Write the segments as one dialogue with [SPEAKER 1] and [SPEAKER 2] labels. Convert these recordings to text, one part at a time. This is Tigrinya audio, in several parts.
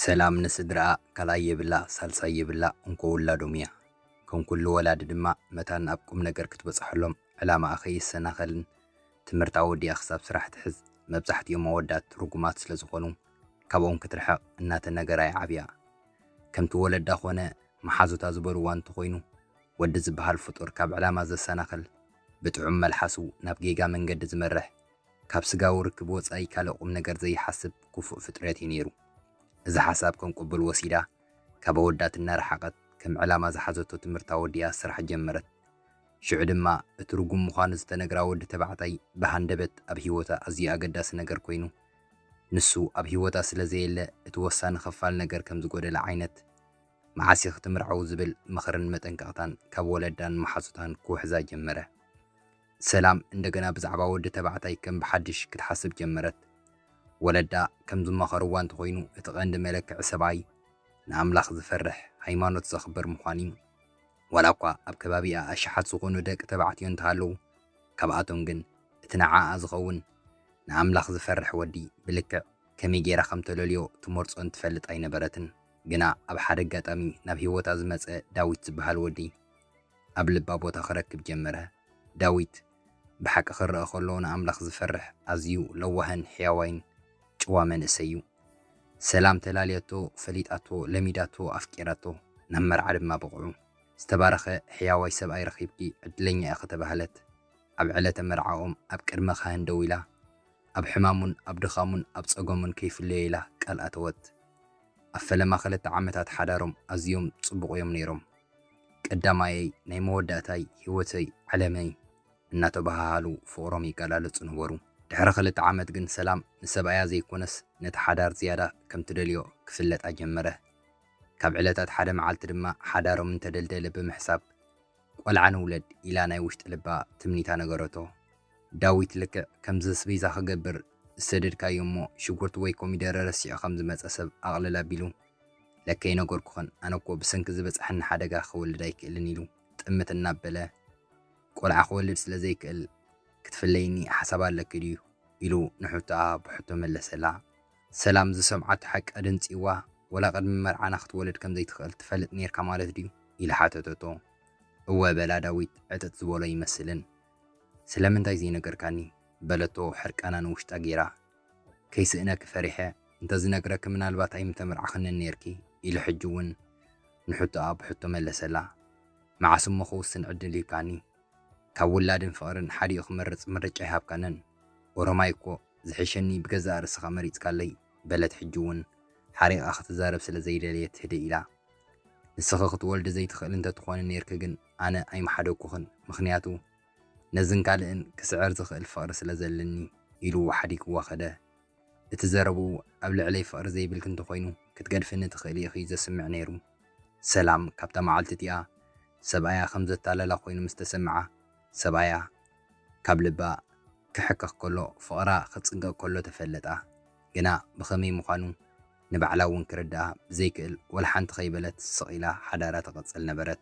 [SPEAKER 1] ሰላም ንስድራ ካላይ የብላ ሳልሳ የብላ እንኮ ወላዶምያ ከም ኩሉ ወላድ ድማ መታን ኣብ ቁም ነገር ክትበጽሐሎም ዕላማ ኣኸይ ሰናኸልን ትምህርታዊ ዲያ ክሳብ ስራሕ ትሕዝ መብዛሕትኦም መወዳት ርጉማት ስለ ዝኾኑ ካብኦም ክትርሕቕ እናተ ነገራይ ዓብያ ከምቲ ወለዳ ኾነ መሓዙታ ዝበልዋ እንተኾይኑ ወዲ ዝበሃል ፍጡር ካብ ዕላማ ዘሰናኸል ብጥዑም መልሓሱ ናብ ጌጋ መንገዲ ዝመርሕ ካብ ስጋዊ ርክብ ወጻኢ ካልእ ቁም ነገር ዘይሓስብ ክፉእ ፍጥረት እዩ ነይሩ። እዚ ሓሳብ ከም ቅቡል ወሲዳ ካብ ወዳት እናረሓቐት ከም ዕላማ ዝሓዘቶ ትምህርታዊ ዲያ ስራሕ ጀመረት። ሽዑ ድማ እቲ ርጉም ምዃኑ ዝተነግራ ወዲ ተባዕታይ ብሃንደበት ኣብ ሂወታ ኣዝዩ ኣገዳሲ ነገር ኮይኑ ንሱ ኣብ ሂወታ ስለ ዘየለ እቲ ወሳኒ ኸፋል ነገር ከም ዝጎደለ ዓይነት መዓሲ ክትምርዓው ዝብል ምኽርን መጠንቀቕታን ካብ ወለዳን መሓዙታን ክውሕዛ ጀመረ። ሰላም እንደገና ብዛዕባ ወዲ ተባዕታይ ከም ብሓድሽ ክትሓስብ ጀመረት። ወለዳ ከም ዝመኸርዋ እንተኾይኑ እቲ ቀንዲ መለክዕ ሰብኣይ ንኣምላኽ ዝፈርሕ ሃይማኖት ዘኽብር ምዃኑ እዩ። ዋላ እኳ ኣብ ከባቢኣ ኣሽሓት ዝኾኑ ደቂ ተባዕትዮ እንተሃለዉ ካብኣቶም ግን እቲ ንዓኣ ዝኸውን ንኣምላኽ ዝፈርሕ ወዲ ብልክዕ ከመይ ጌራ ከም ተለልዮ ትመርፆን ትፈልጥ ኣይነበረትን። ግና ኣብ ሓደ ኣጋጣሚ ናብ ሂወታ ዝመፀ ዳዊት ዝበሃል ወዲ ኣብ ልባ ቦታ ክረክብ ጀመረ። ዳዊት ብሓቂ ክረአ ከሎ ንኣምላኽ ዝፈርሕ ኣዝዩ ለዋህን ሕያዋይን ጭዋ መንእሰይ እዩ። ሰላም ተላልየቶ ፈሊጣቶ ለሚዳቶ ኣፍቂራቶ ናብ መርዓ ድማ በቕዑ። ዝተባረኸ ሕያዋይ ሰብኣይ ረኺብኪ ዕድለኛ ኢኻ ተባህለት። ኣብ ዕለተ መርዓኦም ኣብ ቅድመ ካህን ደው ኢላ ኣብ ሕማሙን ኣብ ድኻሙን ኣብ ፀገሙን ከይፍለዮ ኢላ ቃል ኣተወት። ኣብ ፈለማ 2 ዓመታት ሓዳሮም ኣዝዮም ጽቡቕ እዮም ነይሮም። ቀዳማየይ ናይ መወዳእታይ ሂወተይ ዓለመይ እናተባሃሉ ፍቕሮም ይቀላለጹ ነበሩ። ድሕሪ 2 ዓመት ግን ሰላም ንሰብኣያ ዘይኮነስ ነቲ ሓዳር ዝያዳ ከም ትደልዮ ክፍለጣ ጀመረ። ካብ ዕለታት ሓደ መዓልቲ ድማ ሓዳሮም እንተደልደለ ብምሕሳብ ቆልዓ ንውለድ ኢላ ናይ ውሽጢ ልባ ትምኒታ ነገረቶ። ዳዊት ልክዕ ከምዚ ስቤዛ ክገብር ዝሰደድካዮ እሞ ሽጉርቲ ወይ ኮሚደረ ረሲዑ ከም ዝመፀ ሰብ ኣቕልል ኣቢሉ ለከይ ነገርኩኸን ኣነ እኮ ብሰንኪ ዝበፅሐኒ ሓደጋ ክወልድ ኣይክእልን ኢሉ ጥምት እናበለ ቆልዓ ክወልድ ስለ ዘይክእል ክትፍለይኒ ሓሳብ ኣለክ ድዩ ኢሉ ንሕቶኣ ብሕቶ መለሰላ። ሰላም ዝሰምዓት ሓቂ ኣደንፂዋ ወላ ቅድሚ መርዓና ክትወልድ ከም ዘይትኽእል ትፈልጥ ነርካ ማለት ድዩ ኢላ ሓተተቶ። እወ በላ ዳዊት ዕጥጥ ዝበሎ ይመስልን። ስለምንታይ ዘይነገርካኒ በለቶ ሕርቃና ንውሽጣ ጌራ። ከይስእነክ ፈሪሐ እንተዝነግረክ ምናልባት ኣይምተምርዓኽንን ነርኪ ኢሉ ሕጂ እውን ንሕቶኣ ብሕቶ መለሰላ። መዓስ እሞ ክውስን ዕድል ይብካኒ ካብ ውላድን ፍቕርን ሓዲኡ ክመርፅ ምርጫ ይሃብካነን። ኦሮማይ እኮ ዝሕሸኒ ብገዛእ ርእስኻ መሪፅካለይ በለት ሕጂ እውን ሓሪቓ ክትዛረብ ስለ ዘይደልየት ህደ ኢላ። ንስኺ ክትወልዲ ዘይትኽእል እንተትኾነ ነርክ ግን ኣነ ኣይመሓደኩኽን ምኽንያቱ ነዝን ካልእን ክስዕር ዝኽእል ፍቕሪ ስለ ዘለኒ ኢሉ ሓዲክዋ ኸደ። እቲ ዘረቡ ኣብ ልዕለይ ፍቕሪ ዘይብልክ እንተኾይኑ ክትገድፍኒ ትኽእል ኢኺ ዘስምዕ ነይሩ። ሰላም ካብታ መዓልቲ እቲኣ ሰብኣያ ከም ዘታለላ ኮይኑ ምስ ተሰምዓ ሰብኣያ ካብ ልባ ክሕከኽ ከሎ ፍቕራ ክጽንቀቕ ከሎ ተፈለጣ። ግና ብኸመይ ምዃኑ ንባዕላ እውን ክርዳኣ ብዘይክእል ወላ ሓንቲ ኸይበለት ስቕ ኢላ ሓዳራ ተቐጽል ነበረት።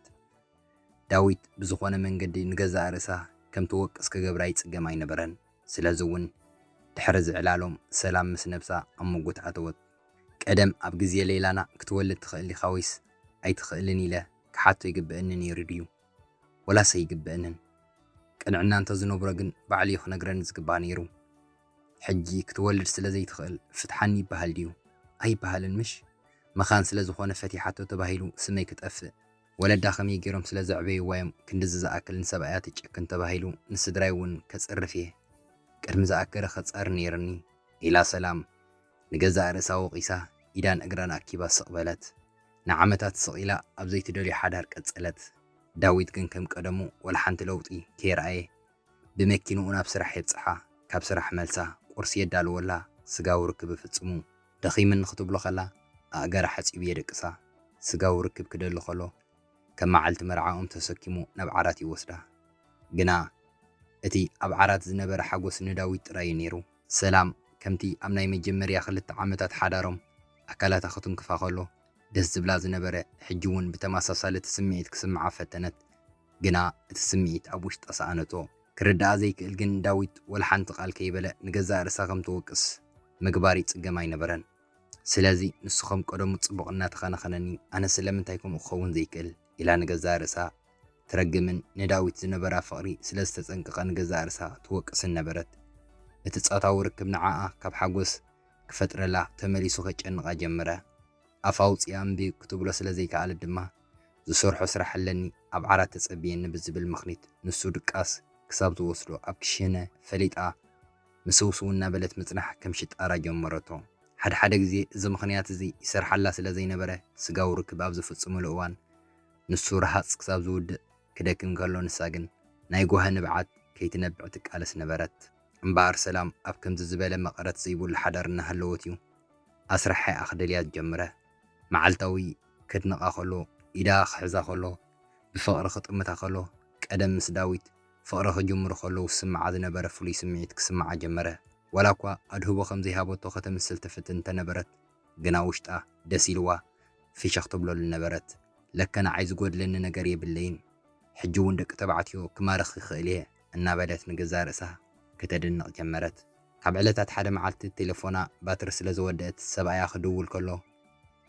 [SPEAKER 1] ዳዊት ብዝኾነ መንገዲ ንገዛእ ርእሳ ከም ትወቅስ ክገብራ ይጽገም ኣይነበረን። ስለዚ እውን ድሕሪ ዝዕላሎም ሰላም ምስ ነብሳ ኣብ ምጉት ኣተወት። ቀደም ኣብ ግዜ ሌላና ክትወልድ ትኽእል ኢኻ ወይስ ኣይትኽእልን ኢለ ክሓቶ ይግብአኒ ነይሩ ድዩ ወላስ ኣይግብአንን? ቅንዕና እንተዝነብሮ ግን ባዕልዩ ክነግረኒ ዝግባእ ነይሩ። ሕጂ ክትወልድ ስለ ዘይትኽእል ፍትሓኒ ይበሃል ድዩ? ኣይበሃልን ምሽ መኻን ስለ ዝኾነ ፈቲሓቶ ተባሂሉ ስመይ ክጠፍእ ወለዳ ኸመይ ገይሮም ስለ ዘዕበይዋዮም ክንዲ ዝኣክል ንሰብኣያ ትጭክን ተባሂሉ ንስድራይ እውን ከጽርፍ እየ ቅድሚ ዝኣከረ ኸጻር ነይርኒ ኢላ ሰላም ንገዛእ ርእሳ ወቒሳ ኢዳን እግራን ኣኪባ ስቕ በለት። ንዓመታት ስቕ ኢላ ኣብ ዘይትደልዮ ሓዳር ቀጸለት። ዳዊት ግን ከም ቀደሙ ወላ ሓንቲ ለውጢ ከይረኣየ ብመኪንኡ ናብ ስራሕ የብፅሓ። ካብ ስራሕ መልሳ ቁርሲ የዳልወላ ስጋዊ ርክብ ፍጽሙ ደኺምን ክትብሎ ኸላ ኣእገራ ሓፂቡ የደቅሳ። ስጋዊ ርክብ ክደሊ ኸሎ ከም መዓልቲ መርዓኦም ተሰኪሙ ናብ ዓራት ይወስዳ። ግና እቲ ኣብ ዓራት ዝነበረ ሓጎስ ንዳዊት ጥራይ ነይሩ። ሰላም ከምቲ ኣብ ናይ መጀመርያ 2 ዓመታት ሓዳሮም ኣካላታ ክትንክፋ ከሎ ደስ ዝብላ ዝነበረ ሕጂ እውን ብተመሳሳሊ እቲ ስምዒት ክስምዓ ፈተነት። ግና እቲ ስምዒት ኣብ ውሽጣ ሰኣነቶ ክርዳኣ ዘይክእል ግን ዳዊት ወልሓንቲ ቃል ከይበለ ንገዛእ ርእሳ ከም ትወቅስ ምግባር ይጽገም ኣይነበረን። ስለዚ ንስኹም ቀደሙ ጽቡቕ እናተኸናኸነኒ ኣነ ስለምንታይ ከምኡ ክኸውን ዘይክእል ኢላ ንገዛእ ርእሳ ትረግምን ንዳዊት ዝነበራ ፍቕሪ ስለ ዝተጸንቀቐ ንገዛእ ርእሳ ትወቅስን ነበረት። እቲ ጾታዊ ርክብ ንዓኣ ካብ ሓጎስ ክፈጥረላ ተመሊሱ ከጨንቓ ጀመረ። ኣፋ ኣውፂኣ እምቢ ክትብሎ ስለ ዘይከኣለት ድማ ዝሰርሖ ስራሕ ኣለኒ ኣብ ዓራት ተጸቢየኒ ብዝብል ምኽኒት ንሱ ድቃስ ክሳብ ዝወስዶ ኣብ ክሽነ ፈሊጣ ምስውስው እናበለት ምጽናሕ ከም ሽጣራ ጀመረቶ። ሓደ ግዜ እዚ ምኽንያት እዚ ይሰርሓላ ስለ ዘይነበረ ስጋዊ ርክብ ኣብ ዝፍጽምሉ እዋን ንሱ ረሃፅ ክሳብ ዝውድእ ክደክም ከሎ ንሳ ግን ናይ ጓህ ንብዓት ከይትነብዕ ትቃለስ ነበረት። እምበኣር ሰላም ኣብ ከምዚ ዝበለ መቐረት ዘይብሉ ሓዳር እናሃለወት እዩ ኣስራሐ ኣኽደልያ ጀመረ። መዓልታዊ ከድንቓ ከሎ ኢዳ ክሕዛ ከሎ ብፍቕሪ ክጥምታ ከሎ ቀደም ምስ ዳዊት ፍቕሪ ክጅምሩ ከለዉ ዝስምዓ ዝነበረ ፍሉይ ስምዒት ክስምዓ ጀመረ። ወላ እኳ ኣድህቦ ከም ዘይሃበቶ ከተምስል ትፍትን እንተነበረት ግና ውሽጣ ደስ ኢልዋ ፍሽኽ ትብለሉ ነበረት። ለከ ንዓይ ዝጎድለኒ ነገር የብለይን ሕጂ እውን ደቂ ተባዕትዮ ክማርኽ ይኽእል እየ እናበለት ንገዛእ ርእሳ ከተድንቕ ጀመረት። ካብ ዕለታት ሓደ መዓልቲ ቴሌፎና ባትሪ ስለ ዝወደአት ሰብኣያ ክድውል ከሎ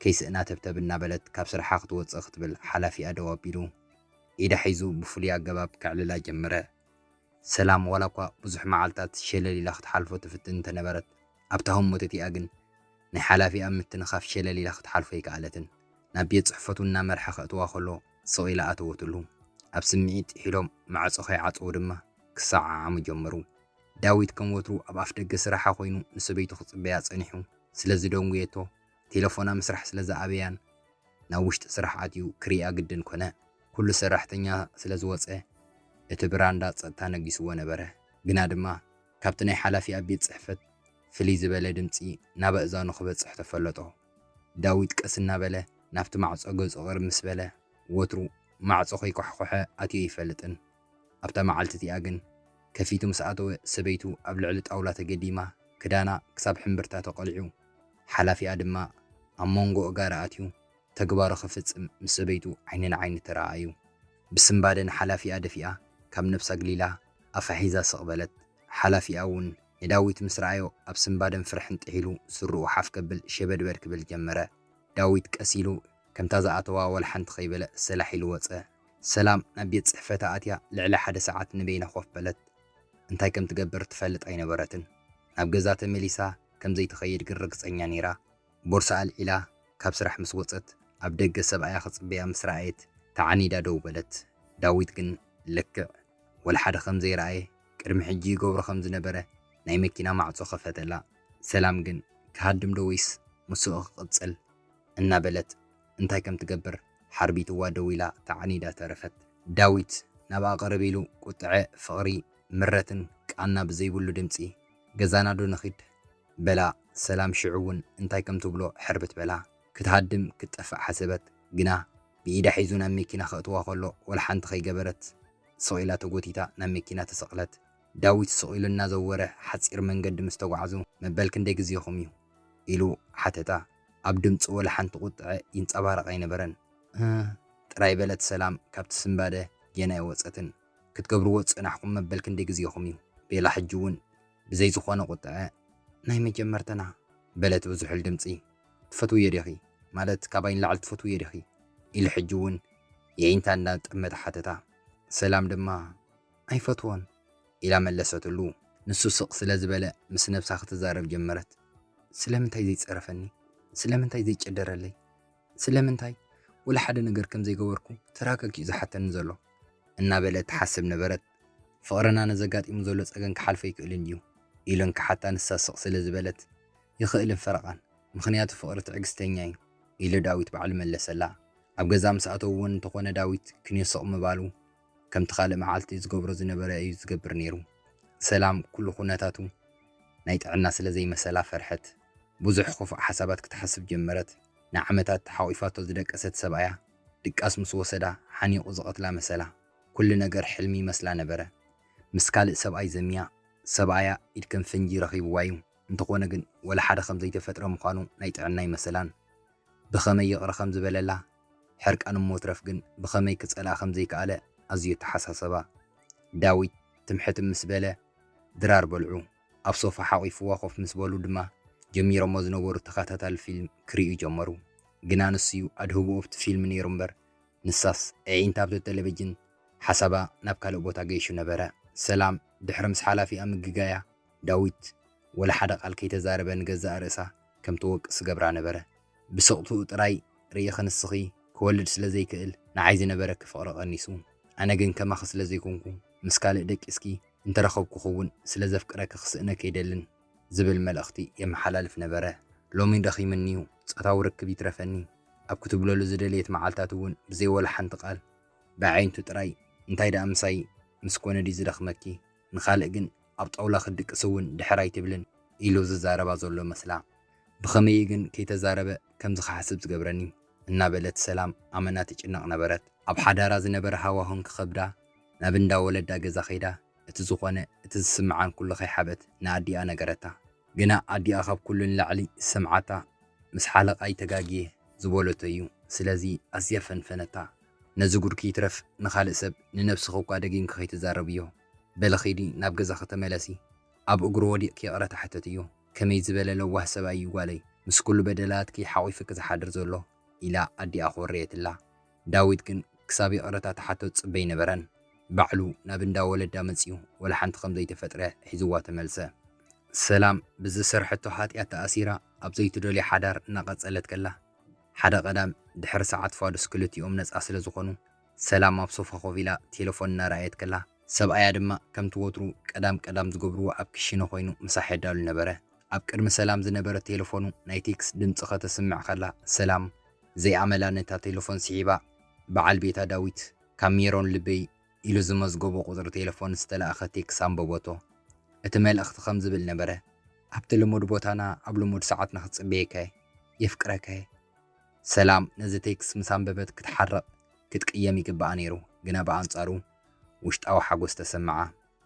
[SPEAKER 1] ከይስእና ተብተብ እናበለት ካብ ስርሓ ክትወፅእ ክትብል ሓላፊኣ ደው ኣቢሉ ኢዳ ሒዙ ብፍሉይ ኣገባብ ክዕልላ ጀመረ። ሰላም ወላ እኳ ብዙሕ መዓልታት ሸለሊላ ክትሓልፎ ትፍትን እንተነበረት ኣብታ ህሞተቲኣ ግን ናይ ሓላፊኣ ምትንኻፍ ሸለሊላ ክትሓልፎ ኣይከኣለትን። ናብ ቤት ጽሕፈቱ እናመርሐ ከእትዋ ከሎ ስቕ ኢላ ኣተወትሉ። ኣብ ስምዒት ሒሎም ማዕጾ ከይዓጽው ድማ ክሰዓዓሙ ጀመሩ። ዳዊት ከም ወትሩ ኣብ ኣፍ ደገ ስራሓ ኮይኑ ንሰበይቱ ክጽበያ ጸኒሑ ስለ ዝደንጉየቶ ቴሌፎና ምስራሕ ስለ ዝኣበያን ናብ ውሽጢ ስራሕ ኣትዩ ክሪኣ ግድን ኮነ። ኩሉ ሰራሕተኛ ስለ ዝወፀ እቲ ብራንዳ ጸጥታ ነጊስዎ ነበረ። ግና ድማ ካብቲ ናይ ሓላፊ ኣብ ቤት ጽሕፈት ፍልይ ዝበለ ድምፂ ናብ ኣእዛኑ ክበጽሕ ተፈለጦ። ዳዊት ቀስ እናበለ ናብቲ ማዕጾ ገጹ ቅርብ ምስ በለ ወትሩ ማዕጾ ከይኳሕኮሐ ኣትዩ ይፈልጥን። ኣብታ መዓልቲ እቲኣ ግን ከፊቱ ምስ ኣተወ ሰበይቱ ኣብ ልዕሊ ጣውላ ተገዲማ ክዳና ክሳብ ሕምብርታ ተቐሊዑ ሓላፊኣ ድማ ኣብ መንጎ ጋር ኣትዩ ተግባሩ ክፍጽም ምስ ሰበይቱ ዓይኒ ንዓይኒ ተረኣዩ። ብስምባደ ንሓላፊኣ ደፊኣ ካብ ነብሳ ግሊላ ኣፋ ሒዛ ስቕ በለት። ሓላፊኣ እውን ንዳዊት ምስ ረኣዮ ኣብ ስምባደን ፍርሕን ጥሒሉ ስርኡ ሓፍ ከብል ሸበድበድ ክብል ጀመረ። ዳዊት ቀስ ኢሉ ከምታ ዝኣተዋ ወልሓንቲ ከይበለ ሰላሕ ኢሉ ወፀ። ሰላም ናብ ቤት ጽሕፈታ ኣትያ ልዕሊ 1 ሰዓት ንበይና ኮፍ በለት። እንታይ ከም ትገብር ትፈልጥ ኣይነበረትን። ናብ ገዛ ተመሊሳ ከም ዘይትኸይድ ግን ርግፀኛ ነይራ። ቦርሳ ኣልዒላ ካብ ስራሕ ምስ ወፀት ኣብ ደገ ሰብኣያ ክጽበያ ምስ ረኣየት ተዓኒዳ ደው በለት። ዳዊት ግን ልክዕ ወልሓደ ከም ዘይረኣየ ቅድሚ ሕጂ ይገብሮ ከም ዝነበረ ናይ መኪና ማዕጾ ከፈተላ። ሰላም ግን ክሃድም ዶ ወይስ ምስኡ ክቕጽል እናበለት እንታይ ከም ትገብር ሓርቢትዋ ደው ኢላ ተዓኒዳ ተረፈት። ዳዊት ናብ ኣቐረበ ኢሉ ቁጥዐ ፍቕሪ ምረትን ቃና ብዘይብሉ ድምፂ ገዛና ዶ ነኺድ በላ። ሰላም ሽዑ እውን እንታይ ከም ትብሎ ሕርብት በላ። ክትሃድም ክትጠፍእ ሓሰበት። ግና ብኢዳ ሒዙ ናብ መኪና ከእትዋ ከሎ ወልሓንቲ ከይገበረት ስቕ ኢላ ተጎቲታ ናብ መኪና ተሰቕለት። ዳዊት ስቕ ኢሉ እናዘወረ ሓፂር መንገዲ ምስ ተጓዓዙ መበል ክንደይ ግዜኹም እዩ ኢሉ ሓተታ። ኣብ ድምፂ ወልሓንቲ ቁጥዐ ይንፀባረቕ ኣይነበረን። ጥራይ በለት ሰላም ካብቲ ስምባደ ገና ይወፀትን። ክትገብርዎ ጽናሕኩም መበል ክንደይ ግዜኹም እዩ ቤላ። ሕጂ እውን ብዘይ ዝኾነ ቁጥዐ ናይ መጀመርተና በለት ብዝሑል ድምፂ። ትፈትውዮ ዲኺ ማለት ካባይን ላዕሊ ትፈትውዮ ዲኺ ኢሉ ሕጂ እውን የኢንታ እንዳጠመጠ ሓተታ። ሰላም ድማ ኣይፈትዎን ኢላ መለሰትሉ። ንሱ ስቕ ስለ ዝበለ ምስ ነብሳ ክትዛረብ ጀመረት። ስለምንታይ ዘይፀረፈኒ? ስለምንታይ ዘይጨደረለይ? ስለምንታይ ወላ ሓደ ነገር ከም ዘይገበርኩ ተራከኪ ዝሓተኒ ዘሎ እናበለ ትሓስብ ነበረት። ፍቕርና ነዘጋጢሙ ዘሎ ፀገን ክሓልፈ ይክእልን እዩ ኢሉን ክሓታ ንሳ ስቕ ስለ ዝበለት ይኽእልን ፈረቓን ምኽንያቱ ፍቕሪ ትዕግስተኛ እዩ ኢሉ ዳዊት በዓሉ መለሰላ። ኣብ ገዛ ምስ ኣተው እውን እንተኾነ ዳዊት ክንስቕ ምባሉ ከምቲ ካልእ መዓልቲ ዝገብሮ ዝነበረ እዩ ዝገብር ነይሩ። ሰላም ኩሉ ኩነታቱ ናይ ጥዕና ስለ ዘይመሰላ ፈርሐት። ብዙሕ ክፉእ ሓሳባት ክትሓስብ ጀመረት። ንዓመታት ሓቂፋቶ ዝደቀሰት ሰብኣያ ድቃስ ምስ ወሰዳ ሓኒቑ ዝቐትላ መሰላ። ኩሉ ነገር ሕልሚ መስላ ነበረ። ምስ ካልእ ሰብኣይ ዘሚያ ሰብኣያ ኢድ ከም ፈንጂ ረኺብዋ እዩ። እንተኾነ ግን ወላ ሓደ ከም ዘይተፈጥረ ምዃኑ ናይ ጥዕና ይመሰላን። ብኸመይ ይቕረ ከም ዝበለላ ሕርቃን እሞ ትረፍ ግን ብኸመይ ክጸልኣ ከም ዘይከኣለ ኣዝዩ ተሓሳሰባ። ዳዊት ትምሕት ምስ በለ ድራር በልዑ ኣብ ሶፋ ሓቂፍዋ ኮፍ ምስ በሉ ድማ ጀሚሮሞ ዝነበሩ ተኸታታሊ ፊልም ክሪኡ ጀመሩ ግና ንስዩ ኣድህቦ ኣብቲ ፊልም ነይሩ እምበር ንሳስ ዕዒንታ ኣብቲ ቴሌቭዥን ሓሳባ ናብ ካልእ ቦታ ገይሹ ነበረ ሰላም ድሕሪ ምስ ሓላፊኣ ምግጋያ ዳዊት ወላ ሓደ ቃል ከይተዛረበ ንገዛእ ርእሳ ከም ትወቅስ ገብራ ነበረ ብስቕትኡ ጥራይ ርእየ ክንስኺ ክወልድ ስለ ዘይክእል ንዓይ ዝነበረ ክፍቕሪ ቀኒሱ ኣነ ግን ከማኸ ስለ ዘይኮንኩ ምስ ካልእ ደቂ እስኪ እንተረኸብኩ ኸውን ስለ ዘፍቅረከ ክስእነ ከይደልን ዝብል መልእኽቲ የመሓላልፍ ነበረ ሎሚ ደኺምኒዩ ፀታዊ ርክብ ይትረፈኒ ኣብ ክትብለሉ ዝደልየት መዓልታት እውን ብዘይ ወላ ሓንቲ ቃል ብዓይንቱ ጥራይ እንታይ ደኣ ምሳይ ምስ ኮነ ዲ ዝደኽመኪ ንኻልእ ግን ኣብ ጣውላ ክድቅስ እውን ድሕራይ ትብልን ኢሉ ዝዛረባ ዘሎ መስላ ብኸመይ ግን ከይተዛረበ ከምዚ ክሓስብ ዝገብረኒ እናበለት ሰላም ኣመና ትጭነቕ ነበረት ኣብ ሓዳራ ዝነበረ ሃዋህን ክኸብዳ ናብ እንዳ ወለዳ ገዛ ኸይዳ እቲ ዝኾነ እቲ ዝስምዓን ኩሉ ኸይሓበት ንኣዲኣ ነገረታ ግና ኣዲኣ ካብ ኩሉ ንላዕሊ ሰምዓታ ምስ ሓለቓይ ተጋጊየ ዝበለቶ እዩ ስለዚ ኣዝያ ፈንፈነታ ነዚ ጉድኪ ይትረፍ ንኻልእ ሰብ ንነብስኺ እኳ ደጊምኪ ከይትዛረብ እዮ በለኺዲ ናብ ገዛ ከተመለሲ ኣብ እግሩ ወዲቕኪ የቕረታ ሕተት እዩ ከመይ ዝበለ ለዋህ ሰብኣይ እዩ ጓለይ ምስ ኩሉ በደላትኪ ሓዊፍኪ ዝሓድር ዘሎ ኢላ ኣዲኣ ክወርየትላ ዳዊት ግን ክሳብ የቕረታ ተሓተት ጽበይ ነበረን ባዕሉ ናብ እንዳ ወለዳ መጺኡ ወላ ሓንቲ ከም ዘይተፈጥረ ሒዝዋ ተመልሰ ሰላም ብዝሰርሐቶ ሓጢኣት ተኣሲራ ኣብ ዘይትደልዮ ሓዳር እናቐጸለት ከላ ሓደ ቀዳም ድሕሪ ሰዓት ፋዱስ ክልቲኦም ነፃ ስለ ዝኾኑ ሰላም ኣብ ሶፋ ኮፍ ኢላ ቴሌፎን እናረኣየት ከላ ሰብኣያ ድማ ከምቲ ወትሩ ቀዳም ዝገብርዎ ኣብ ክሽነ ኮይኑ ምሳሕ የዳሉ ነበረ ኣብ ቅድሚ ሰላም ዝነበረ ቴሌፎኑ ናይ ቴክስ ድምፂ ከተስምዕ ከላ ሰላም ዘይኣመላ ነታ ቴሌፎን ስሒባ በዓል ቤታ ዳዊት ካብ ሜሮን ልበይ ኢሉ ዝመዝገቦ ቁፅሪ ቴሌፎን ዝተለኣኸ ቴክስ ኣንበቦቶ እቲ መልእኽቲ ከም ዝብል ነበረ ኣብቲ ልሙድ ቦታና ኣብ ልሙድ ሰዓት ንኽፅበየከ የፍቅረከ ሰላም ነዚ ቴክስ ምስ ኣንበበት ክትሓረቕ ክትቅየም ይግባኣ ነይሩ ግና ብኣንጻሩ ውሽጣዊ ሓጎስ ተሰምዓ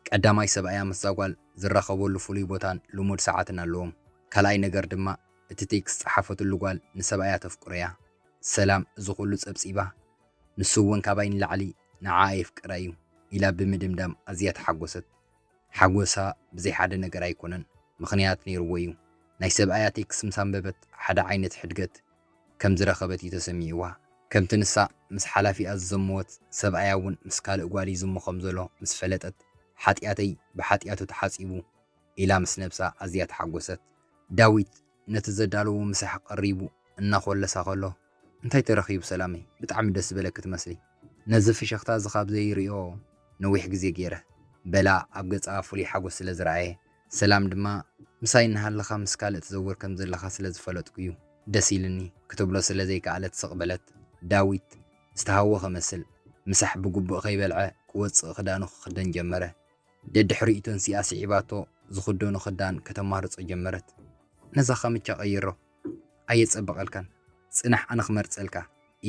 [SPEAKER 1] ቀዳማይ ሰብኣያ ምስ ዛጓል ዝረኸበሉ ፍሉይ ቦታን ልሙድ ሰዓትን ኣለዎም ካልኣይ ነገር ድማ እቲ ቴክስ ፀሓፈትሉ ጓል ንሰብኣያ ተፍቅሮ እያ ሰላም እዚ ኩሉ ፀብፂባ ንሱ እውን ካባይ ንላዕሊ ንዓኣ የፍቅራ እዩ ኢላ ብምድምዳም ኣዝያ ተሓጎሰት ሓጎሳ ብዘይ ሓደ ነገር ኣይኮነን ምኽንያት ነይርዎ እዩ ናይ ሰብኣያ ቴክስ ምስ ኣንበበት ሓደ ዓይነት ሕድገት ከም ዝረኸበት እዩ ተሰሚዕዋ ከምቲ ንሳ ምስ ሓላፊኣ ዝዘመወት ሰብኣያ እውን ምስ ካልእ ጓል ይዝሞ ከም ዘሎ ምስ ፈለጠት ሓጢኣተይ ብሓጢኣቱ ተሓፂቡ ኢላ ምስ ነብሳ ኣዝያ ተሓጎሰት ዳዊት ነቲ ዘዳለዎ ምሳሕ ቀሪቡ እናኾለሳ ከሎ እንታይ ተረኺቡ ሰላመይ ብጣዕሚ ደስ ዝበለክ ትመስሊ ነዚ ፍሽኽታ እዚ ካብ ዘይርዮ ነዊሕ ግዜ ገይረ በላ ኣብ ገፃ ፍሉይ ሓጎስ ስለ ዝረኣየ ሰላም ድማ ምሳይ እናሃለኻ ምስ ካልእ ትዘውር ከም ዘለኻ ስለ ዝፈለጥኩ እዩ ደስ ኢልኒ ክትብሎ ስለ ዘይከኣለት ስቕበለት ዳዊት ዝተሃወኸ መስል ምሳሕ ብግቡእ ከይበልዐ ክወፅእ ክዳኑ ክኽደን ጀመረ ደድሕሪኢቶን ሲኣ ስዒባቶ ዝኽደኑ ክዳን ከተማርፆ ጀመረት ነዛ ኸምቻ ቀይሮ ኣየፀበቐልካን ጽናሕ ኣነ ክመርፀልካ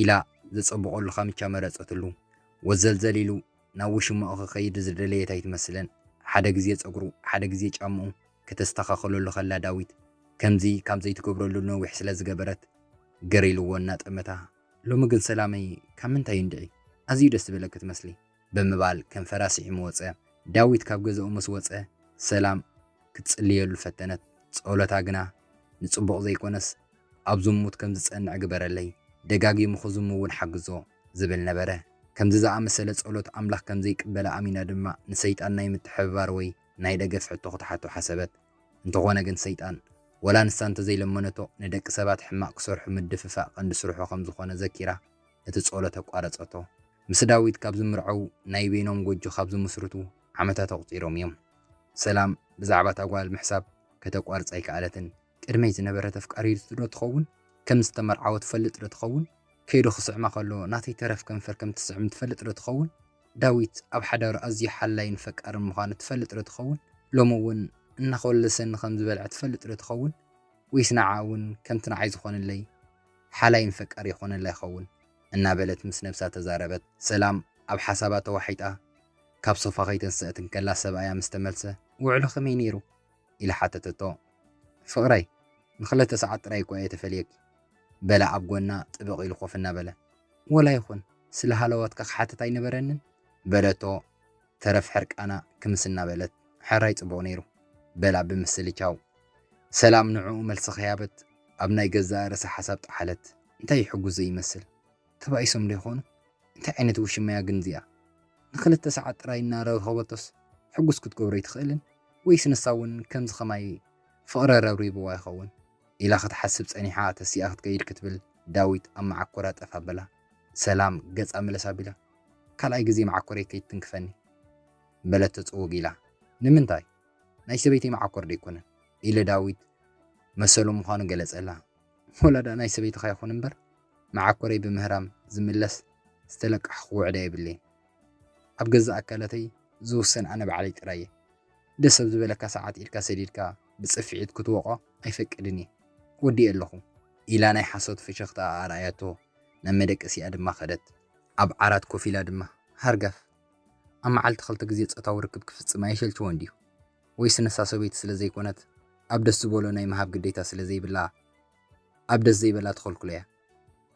[SPEAKER 1] ኢላ ዘፀበቐሉ ኸምቻ መረፀትሉ ወዘልዘል ኢሉ ናብ ውሽማኡ ክኸይድ ዝደለየት ኣይትመስለን ሓደ ግዜ ፀጉሩ ሓደ ግዜ ጫምኡ ከተስተኻኽለሉ ከላ ዳዊት ከምዚ ካብ ዘይትገብረሉ ነዊሕ ስለ ዝገበረት ገሪልዎ እናጠመታ ሎሚ ግን ሰላመይ ካብ ምንታይ እንድዒ ኣዝዩ ደስ ዝብለክ ትመስሊ ብምባል ከንፈራ ስዒሙ ወፀ ዳዊት ካብ ገዝኡ ምስ ወፀ ሰላም ክትፅልየሉ ፈተነት ፀሎታ ግና ንፅቡቕ ዘይኮነስ ኣብ ዝሙት ከም ዝፀንዕ ግበረለይ ደጋጊሙ ክዝሙ እውን ሓግዞ ዝብል ነበረ ከምዚ ዝኣመሰለ ፀሎት ኣምላኽ ከም ዘይቅበለ ኣሚና ድማ ንሰይጣን ናይ ምትሕብባር ወይ ናይ ደገፍ ሕቶ ክትሓቶ ሓሰበት እንተኾነ ግን ሰይጣን ወላ ንሳ እንተዘይለመነቶ ንደቂ ሰባት ሕማቕ ክሰርሑ ምድፍፋእ ቀንዲ ስርሖ ከም ዝኾነ ዘኪራ እቲ ፀሎት ኣቋረፀቶ ምስ ዳዊት ካብ ዝምርዐው ናይ በይኖም ጎጆ ካብ ዝምስርቱ ዓመታት ኣቑፂሮም እዮም ሰላም ብዛዕባ ታጓል ምሕሳብ ከተቋርፅ ኣይከኣለትን ቅድመይ ዝነበረ ተፍቃሪቱ ዶ ትኸውን ከም ዝተመርዓወ ትፈልጥ ዶ ትኸውን ከይዱ ክስዕማ ከሎ ናተይ ተረፍ ከንፈር ከም ትስዕም ትፈልጥ ዶ ትኸውን ዳዊት ኣብ ሓዳሩ ኣዝዩ ሓላይን ፈቃርን ምዃኑ ትፈልጥ ዶ ትኸውን ሎሚ እውን እናኸወለሰኒ ከም ዝበልዐ ትፈልጥ ዶ ትኸውን ወይስ ንዓ እውን ከምቲ ንዓይ ዝኾነለይ ሓላይን ፈቃር ይኾነላ ይኸውን እናበለት ምስ ነብሳ ተዛረበት ሰላም ኣብ ሓሳባ ተዋሒጣ ካብ ሶፋ ከይተንስአትን ከላ ሰብኣያ ምስ ተመልሰ ውዕሉ ከመይ ነይሩ ኢላ ሓተተቶ ፍቕራይ ንክልተ ሰዓት ጥራይ እኳ እየ ተፈልየኪ በላ ኣብ ጎና ጥብቕ ኢሉ ኮፍ እናበለ ወላ ይኹን ስለ ሃለዋትካ ክሓትት ኣይነበረንን በለቶ ተረፍ ሕርቃና ክምስና በለት ሕራይ ጽቡቕ ነይሩ በላ ብምስሊ ቻው ሰላም ንዕኡ መልሲ ኸያበት ኣብ ናይ ገዛ ርእሲ ሓሳብ ጣሓለት እንታይ ይሕጉዝ ዘይመስል ተባኢሶም ዶ ይኾኑ እንታይ ዓይነት ውሽማያ ግን እዚኣ ንኽልተ ሰዓት ጥራይ እናረኸበቶስ ሕጉስ ክትገብሮ ይትኽእልን ወይስ ንሳ እውን ከምዚ ኸማይ ፍቕረ ረብሪብዋ ይኸውን ኢላ ክትሓስብ ጸኒሓ ተሲኣ ክትከይድ ክትብል ዳዊት ኣብ መዓኮራ ጠፍ ኣበላ ሰላም ገጻ መለስ ኣቢላ ካልኣይ ግዜ መዓኮረይ ከይትንክፈኒ በለት ተጽውግ ኢላ ንምንታይ ናይ ሰበይቲ መዓኮር ዶ ይኮነን ኢለ ዳዊት መሰሉ ምዃኑ ገለጸላ ወላዳ ናይ ሰበይትኻ ይኹን እምበር መዓኮረይ ብምህራም ዝምለስ ዝተለቃሕ ክውዕዳ የብለይ ኣብ ገዛ ኣካላተይ ዝውሰን ኣነ ባዕለይ ጥራየ ደስ ኣብ ዝበለካ ሰዓት ኢድካ ሰዲድካ ብጽፊዒት ክትወቆ ኣይፈቅድን እየ ወዲእ ኣለኹ ኢላ ናይ ሓሶት ፍሽኽታ ኣርኣያቶ ናብ መደቀሲኣ ድማ ኸደት ኣብ ዓራት ኮፍ ኢላ ድማ ሃርጋፍ ኣብ መዓልቲ ክልተ ግዜ ፆታዊ ርክብ ክፍጽም ኣይሸልችዎን ድዩ ወይስ ንሳ ሰበይቲ ስለ ዘይኮነት ኣብ ደስ ዝበሎ ናይ ምሃብ ግዴታ ስለ ዘይብላ ኣብ ደስ ዘይበላ ትኸልክሎ እያ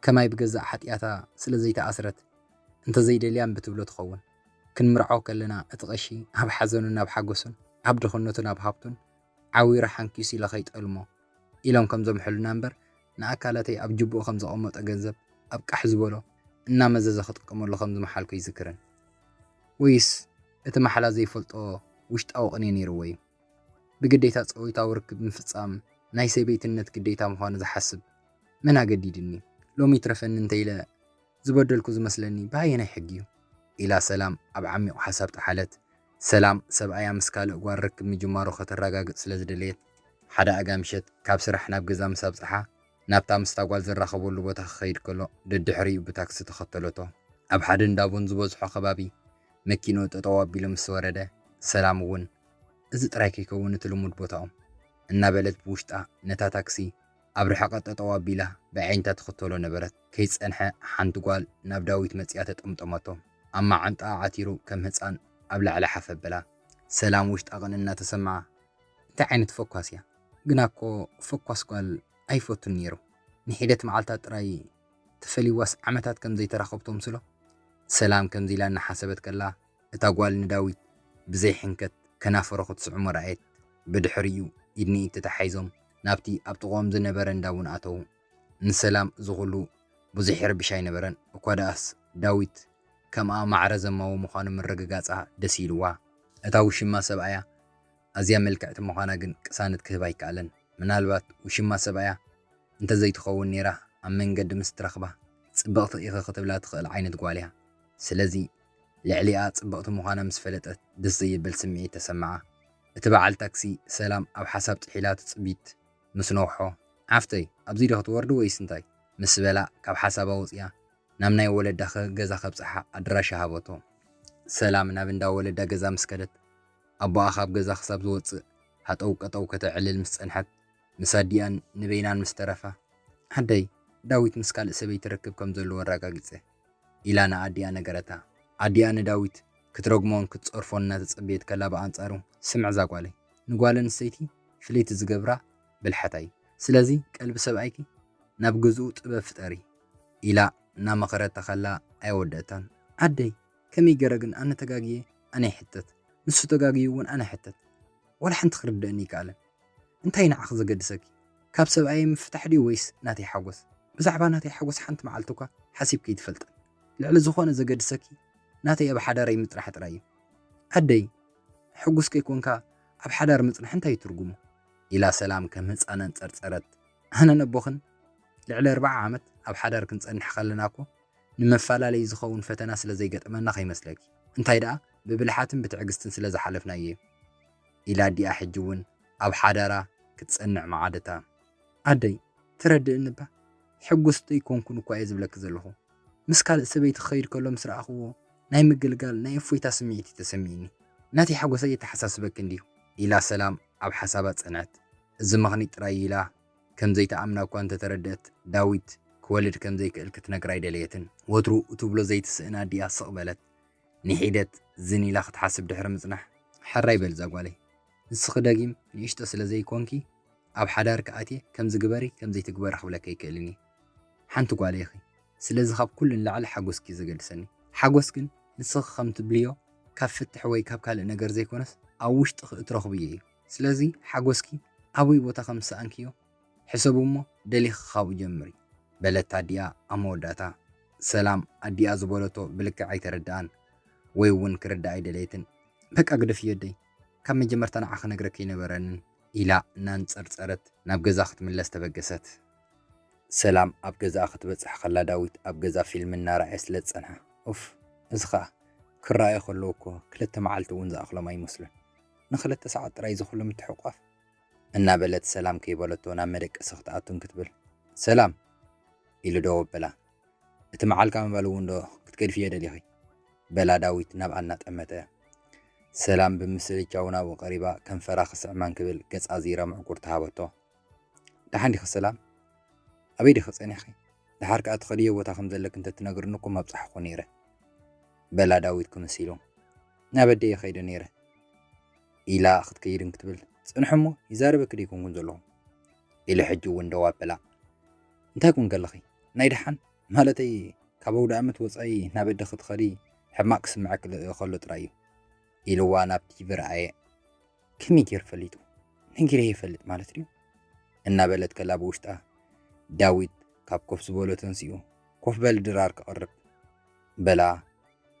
[SPEAKER 1] ከማይ ብገዛእ ሓጢኣታ ስለ ዘይተኣስረት እንተዘይደልያን ብትብሎ ትኸውን ክንምርዖ ከለና እቲ ቐሺ ኣብ ሓዘኑን ናብ ሓጎሱን ኣብ ድኽነቱን ኣብ ሃብቱን ዓዊራ ሓንኪሱ ኢለ ኸይጠልሞ ኢሎም ከም ዘምሐሉና እምበር ንኣካላተይ ኣብ ጅብኡ ከም ዘቐመጠ ገንዘብ ኣብ ቃሕ ዝበሎ እናመዘዘ ክጥቀመሉ ከም ዝመሓልኩ ይዝክርን ወይስ እቲ መሓላ ዘይፈልጦ ውሽጣዊ ቅኔ ነይርዎ እዩ ብግዴታ ፀወይታዊ ርክብ ምፍጻም ናይ ሰበይትነት ግዴታ ምዃኑ ዝሓስብ መን ኣገዲድኒ ሎሚ ትረፈኒ እንተኢለ ዝበደልኩ ዝመስለኒ ባየናይ ሕጊ እዩ ኢላ ሰላም ኣብ ዓሚቑ ሓሳብ ጣሓለት ሰላም ሰብኣያ ምስ ካልእ ጓል ርክብ ምጅማሮ ከተረጋግፅ ስለ ዝደለየት ሓደ ኣጋምሸት ካብ ስራሕ ናብ ገዛ ምስ ኣብፅሓ ናብታ ምስታ ጓል ዝራኸበሉ ቦታ ክኸይድ ከሎ ደድሕሪኡ ብታክሲ ተኸተለቶ ኣብ ሓደ እንዳቡን ዝበዝሖ ከባቢ መኪኖ ጠጠው ኣቢሉ ምስ ወረደ ሰላም እውን እዚ ጥራይ ከይከውን እቲ ልሙድ ቦታኦም እናበለት ብውሽጣ ነታ ታክሲ ኣብ ርሕቐት ጠጠው ኣቢላ ብዓይንታ ትኽተሎ ነበረት ከይፀንሐ ሓንቲ ጓል ናብ ዳዊት መፅያ ተጠምጠመቶ ኣብ ማዓንጣ ዓቲሩ ከም ህፃን ኣብ ላዕሊ ሓፍ ኣበላ ሰላም ውሽጣ ቅንና ተሰምዓ እንታይ ዓይነት ፎኳስ እያ ግና እኮ ፎኳስ ጓል ኣይፈቱን ነይሩ ንሒደት መዓልታት ጥራይ ተፈሊዋስ ዓመታት ከም ዘይተራኸብቶም ስሎ ሰላም ከምዚ ኢላ እናሓሰበት ከላ እታ ጓል ንዳዊት ብዘይ ሕንከት ከናፈሮ ክትስዕሞ ረኣየት ብድሕሪኡ ኢድኒኢድ ተታሓይዞም ናብቲ ኣብ ጥቕኦም ዝነበረ እንዳውን ኣተው ንሰላም ዝኹሉ ብዙሕ ይርብሽ ኣይነበረን እኳ ደኣስ ዳዊት ከምኣ ማዕረ ዘማዎ ምዃኑ ምርግጋፃ ደስ ኢልዋ እታ ውሽማ ሰብኣያ ኣዝያ መልክዕቲ ምዃና ግን ቅሳነት ክህብ ኣይከኣለን ምናልባት ውሽማ ሰብኣያ እንተዘይትኸውን ነይራ ኣብ መንገዲ ምስ ትረኽባ ጽብቕቲ ኢኸ ክትብላ ትኽእል ዓይነት ጓል እያ ስለዚ ልዕሊኣ ጽብቕቲ ምዃና ምስ ፈለጠት ደስ ዘይብል ስምዒት ተሰምዓ እቲ በዓል ታክሲ ሰላም ኣብ ሓሳብ ጥሒላ ትጽቢት ምስ ነውሖ ዓፍተይ ኣብዚ ዶ ክትወርዲ ወይስ እንታይ ምስ በላ ካብ ሓሳባ ወፅያ ናብ ናይ ወለዳ ገዛ ከብፅሓ ኣድራሻ ሃበቶ ሰላም ናብ እንዳ ወለዳ ገዛ ምስ ከደት ኣቦኣ ካብ ገዛ ክሳብ ዝወፅእ ሃጠው ቀጠው ከተዕልል ምስ ፀንሐት ምስ ኣዲኣን ንበይናን ምስ ተረፋ ሓደይ ዳዊት ምስ ካልእ ሰበይቲ ርክብ ከም ዘለዎ ኣረጋጊፀ ኢላ ንኣዲኣ ነገረታ ኣዲኣ ንዳዊት ክትረግሞን ክትፀርፎን እናተፀበየት ከላ ብኣንጻሩ ስምዕ ዛጓለይ ንጓል ኣንስተይቲ ፍለይቲ ዝገብራ ብልሓታ እዩ ስለዚ ቀልቢ ሰብኣይኪ ናብ ገዝኡ ጥበብ ፍጠሪ ኢላ እናመኸረታ ከላ ኣይወደእታን ኣደይ ከመይ ገረ ግን ኣነ ተጋግየ ኣነ ይሕተት ንሱ ተጋግዩ እውን ኣነ ሕተት ወላ ሓንቲ ክርድአኒ ይከኣለን እንታይ ንዓኽ ዘገድሰኪ ካብ ሰብኣይ ምፍታሕ ድዩ ወይስ ናተይ ሓጎስ ብዛዕባ ናተይ ሓጎስ ሓንቲ መዓልቲ እኳ ሓሲብከ ይትፈልጠን ልዕሊ ዝኾነ ዘገድሰኪ ናተይ ኣብ ሓዳረይ ምጥራሕ ጥራይ እዩ ኣደይ ሕጉስ ከይኮንካ ኣብ ሓዳር ምፅናሕ እንታይ ትርጉሙ ኢላ ሰላም ከም ህፃን ፀርፀረት ኣነ ነቦኽን ልዕሊ 40 ዓመት ኣብ ሓዳር ክንፀንሕ ከለና እኮ ንመፈላለዪ ዝኸውን ፈተና ስለ ዘይገጠመና ከይመስለኪ እንታይ ደኣ ብብልሓትን ብትዕግስትን ስለ ዝሓለፍናዮ እዩ ኢላ ኣዲኣ ሕጂ እውን ኣብ ሓዳራ ክትፀንዕ መዓደታ ኣደይ ትረድእኒ እባ ሕጉስቲ ይኮንኩን እኳ እየ ዝብለኪ ዘለኹ ምስ ካልእ ሰበይቲ ክኸይድ ከሎ ምስ ረኣኽዎ ናይ ምግልጋል ናይ እፎይታ ስምዒት ተሰሚዕኒ ናተይ ሓጎሰይ የተሓሳስበኪ እንዲሁ ኢላ ሰላም ኣብ ሓሳባ ፀንዐት እዚ ምኽኒት ጥራይ ኢላ ከምዘይተኣምና እኳ እንተተረድአት ዳዊት ክወልድ ከምዘይክእል ክትነግራ ኣይደለየትን ወትሩ እትብሎ ዘይትስእና ኣዲኣ ስቕ በለት ንሒደት ዝን ኢላ ክትሓስብ ድሕሪ ምፅናሕ ሕራ ይበል ዛጓለይ ንስኺ ደጊም ንእሽቶ ስለ ዘይኮንኪ ኣብ ሓዳር ከኣትየ ከም ዝግበሪ ከም ዘይትግበሪ ክብለከ ይክእልኒ ሓንቲ ጓል ኢኺ ስለዚ ካብ ኩሉ ንላዕሊ ሓጎስኪ ዘገድሰኒ ሓጎስ ግን ንስኺ ከም ትብልዮ ካብ ፍትሕ ወይ ካብ ካልእ ነገር ዘይኮነስ ኣብ ውሽጢ እትረኽቡ እዩ ስለዚ ሓጎስኪ ኣበይ ቦታ ከም ዝሰኣንክዮ ሕሰቡ እሞ ደሊኻ ካብኡ ጀምሪ በለት ኣዲኣ ኣብ መወዳእታ ሰላም ኣዲኣ ዝበለቶ ብልክዕ ኣይተረድኣን ወይ እውን ክርዳእ ኣይደለየትን በቃ ግደፍ እየደይ ካብ መጀመርታ ንዓኸ ነግረከ ይነበረንን ኢላ እናንፀርፀረት ናብ ገዛ ክትምለስ ተበገሰት ሰላም ኣብ ገዛ ክትበፅሕ ከላ ዳዊት ኣብ ገዛ ፊልም እናረኣየ ስለ ዝፀንሐ ኡፍ እዚ ከዓ ክረኣዮ ከለዎ እኮ ክልተ መዓልቲ እውን ዝኣኽሎም ኣይመስሉን ንክልተ ሰዓት ጥራይ ዝኽሉ ምትሕቋፍ እናበለት ሰላም ከይበለቶ ናብ መደቀሲ ክትኣቱን ክትብል ሰላም ኢሉ ዶ ወበላ እቲ መዓልካ ምባል እውን ዶ ክትገድፍዮ ደሊኺ በላ ዳዊት ናብኣ እናጠመተ ሰላም ብምስሊ ቻው ናብኡ ቀሪባ ከንፈራ ክስዕማን ክብል ገፃ ዚራ ምዕቁር ተሃበቶ ድሓን ዲኺ ሰላም ኣበይ ዲኺ ፀኒሕኺ ድሓር ከዓ ትኸድዮ ቦታ ከም ዘለክ እንተትነግርኒ እኮ መብፃሕኹ ነይረ በላ ዳዊት ክመሲሉ ናብ ኣደየ ከይደ ነይረ ኢላ ክትከይድን ክትብል ፅንሑ እሞ ይዛረበክ ደይኮንኩን ዘለኹ ኢሉ ሕጂ እውን ደዋ ኣበላ እንታይ ኩን ከለኺ ናይ ድሓን ማለተይ ካብ ኣውደ ዓመት ወፃኢ ናብ ኣደ ክትኸዲ ሕማቅ ክስምዐክ ከሎ ጥራይ እዩ ኢልዋ ናብቲ ብረኣየ ከመይ ገይሩ ፈሊጡ ነጊረ ይፈልጥ ማለት ድዩ እናበለት ከላ ብውሽጣ ዳዊት ካብ ኮፍ ዝበሎ ተንሲኡ ኮፍ በል ድራር ክቐርብ በላ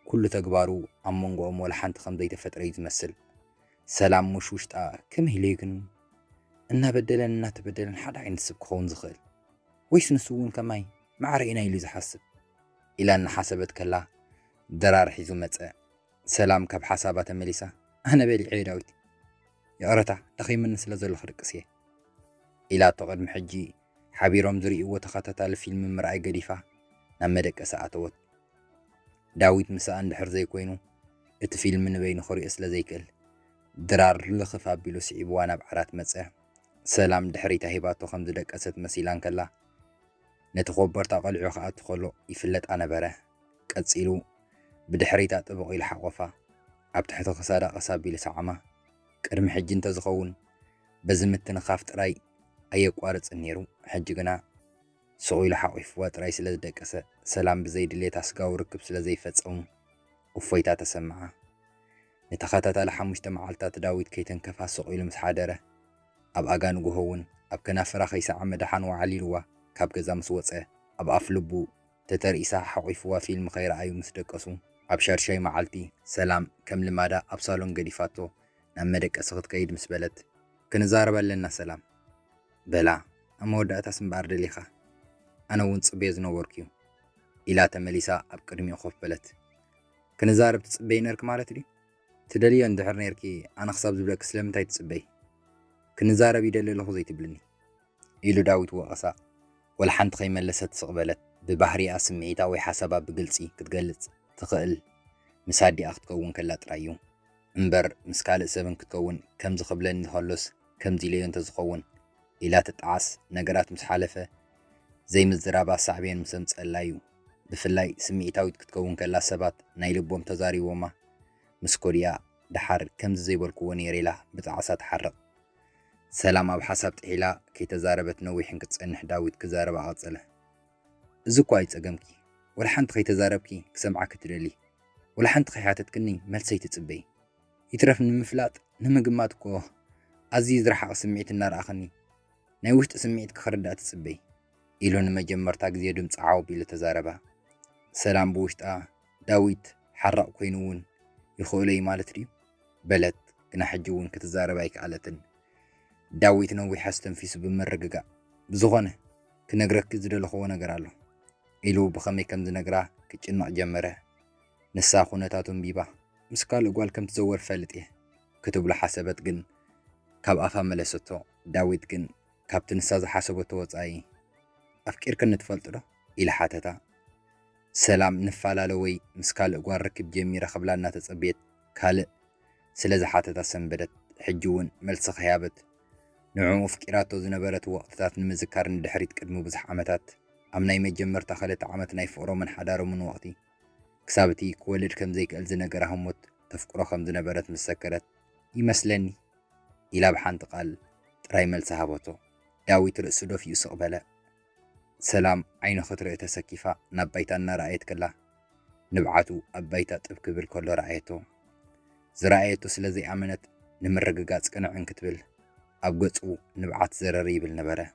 [SPEAKER 1] ኩሉ ተግባሩ ኣብ መንጎኦም ወላ ሓንቲ ከም ዘይተፈጥረ እዩ ዝመስል ሰላም ሙሽ ውሽጣ ከመይ ኢለ ግን እናበደለን እናተበደለን ሓደ ዓይነት ሰብ ክኸውን ዝኽእል ወይስ ንሱ እውን ከማይ ማዕረ ኢና ኢሉ ዝሓስብ ኢላ እናሓሰበት ከላ ድራር ሒዙ መፀ ሰላም ካብ ሓሳባ ተመሊሳ ኣነ በሊዐ ዳዊት የቕረታ ደኸይምኒ ስለ ዘሎ ክድቅስ እየ ኢላቶ ቅድሚ ሕጂ ሓቢሮም ዝርእይዎ ተኸታታሊ ፊልም ምርኣይ ገዲፋ ናብ መደቀሲ ኣተወት ዳዊት ምስኣ እንድሕር ዘይኮይኑ እቲ ፊልም ንበይኑ ክሪኦ ስለ ዘይክእል ድራር ልኽፍ ኣቢሉ ስዒብዋ ናብ ዓራት መፀ ሰላም ድሕሪታ ሂባቶ ከም ዝደቀሰት መሲላን ከላ ነቲ ኮበርታ ቀልዑ ከኣቱ ከሎ ይፍለጣ ነበረ ቀፂሉ ብድሕሪታ ጥብቕ ኢሉ ሓቆፋ ኣብ ትሕቲ ክሳዳ ቀሳ ኣቢሉ ሰዓማ ቅድሚ ሕጂ እንተዝኸውን በዚ ምትንኻፍ ጥራይ ኣየቋርፅን ነይሩ ሕጂ ግና ስቑ ኢሉ ሓቂፍዋ ጥራይ ስለ ዝደቀሰ ሰላም ብዘይድሌታ ስጋዊ ርክብ ስለ ዘይፈፀሙ እፎይታ ተሰምዓ ንተኸታታሊ 5 መዓልትታት ዳዊት ከይተንከፋ ስቑ ኢሉ ምስ ሓደረ ኣብ ኣጋን ጉሆ እውን ኣብ ከናፍራ ከይሰዓመ ድሓን ዋዓሊልዋ ካብ ገዛ ምስ ወፀ ኣብ ኣፍ ልቡ ተተርእሳ ሓቂፍዋ ፊልም ከይረኣዩ ምስ ደቀሱ ኣብ ሻርሻይ መዓልቲ ሰላም ከም ልማዳ ኣብ ሳሎን ገዲፋቶ ናብ መደቀሲ ክትከይድ ምስ በለት ክንዛረብ ኣለና ሰላም በላ ኣብ መወዳእታ ስምባር ደሊኻ ኣነ እውን ፅበየ ዝነበርኩ እዩ ኢላ ተመሊሳ ኣብ ቅድሚኡ ኮፍ በለት ክንዛረብ ትፅበይ ነርክ ማለት ድዩ ትደልዮ እንድሕር ነርኪ ኣነ ክሳብ ዝብለክ ስለምንታይ ትፅበይ ክንዛረብ ይደሊ ኣለኹ ዘይትብልኒ ኢሉ ዳዊት ወቐሳ ወላ ሓንቲ ከይመለሰት ስቕበለት ብባህሪኣ ስምዒታ ወይ ሓሳባ ብግልፂ ክትገልጽ ትኽእል ምስ ኣዲኣ ክትከውን ከላ ጥራይ እዩ እምበር ምስ ካልእ ሰብን ክትከውን ከም ዝኽብለኒ ዝኸሎስ ከምዚ ኢለዮ እንተዝኸውን ኢላ ትጠዓስ ነገራት ምስ ሓለፈ ዘይምዝራባ ሳዕብየን ምስ ኣምፀላ እዩ ብፍላይ ስምዒታዊት ክትከውን ከላ ሰባት ናይ ልቦም ተዛሪቦማ ምስ ኮድያ ድሓር ከምዚ ዘይበልክዎ ነይረ ኢላ ብጣዓሳ ትሓርቕ ሰላም ኣብ ሓሳብ ጥሒላ ከይተዛረበት ነዊሕን ክትፀንሕ ዳዊት ክዛረባ ቀፀለ እዚ እኳ ኣይፀገምኪ ወላ ሓንቲ ከይተዛረብኪ ክሰምዓክ ትደሊ ወላ ሓንቲ ከይሓተትክኒ መልሰይ ትፅበይ ይትረፍ ንምፍላጥ ንምግማት እኮ ኣዝዩ ዝረሓቕ ስምዒት እናረኣኸኒ ናይ ውሽጢ ስምዒት ክኽርዳእ ትፅበይ ኢሉ ንመጀመርታ ግዜ ድምፂ ዓውቢ ኢሉ ተዛረባ ሰላም ብውሽጣ ዳዊት ሓራቕ ኮይኑ እውን ይኽእሎ እዩ ማለት ድዩ በለት ግና ሕጂ እውን ክትዛረባ ኣይከኣለትን ዳዊት ነዊሕ ኣስተንፊሱ ብምርግጋእ ብዝኾነ ክነግረክ ዝደለኽዎ ነገር ኣሎ ኢሉ ብኸመይ ከም ዝነግራ ክጭንቕ ጀመረ ንሳ ኩነታቱ እምቢባ ምስ ካልእ ጓል ከም ትዘወር ፈልጥ እየ ክትብሎ ሓሰበት ግን ካብ ኣፋ መለሰቶ ዳዊት ግን ካብቲ ንሳ ዝሓሰበቶ ወፃኢ ኣፍቂርክን ትፈልጥ ዶ ኢላ ሓተታ ሰላም ንፋላለ ወይ ምስ ካልእ ጓል ርክብ ጀሚረ ክብላ እናተፀበየት ካልእ ስለ ዝሓተታ ሰንበደት ሕጂ እውን መልሲ ከያበት ንዕኡ ፍቂራቶ ዝነበረት ወቅትታት ንምዝካር ንድሕሪት ቅድሚ ብዙሕ ዓመታት ኣብ ናይ መጀመርታ 2 ዓመት ናይ ፍቅሮምን ሓዳሮምን ወቅቲ ክሳብ እቲ ክወልድ ከም ዘይክእል ዝነገራ ህሞት ተፍቅሮ ከም ዝነበረት መሰከረት ይመስለኒ ኢላ ብሓንቲ ቃል ጥራይ መልሲ ሃበቶ ዳዊት ርእሱ ደፊኡ ስቕ በለ ሰላም ዓይኑ ክትርኢ ተሰኪፋ ናብ ባይታ እናረኣየት ከላ ንብዓቱ ኣብ ባይታ ጥብ ክብል ከሎ ረኣየቶ زرأيتو سلزي أمنت نمرققات قنعن كتبل أبقصو نبعات زرري بالنبرة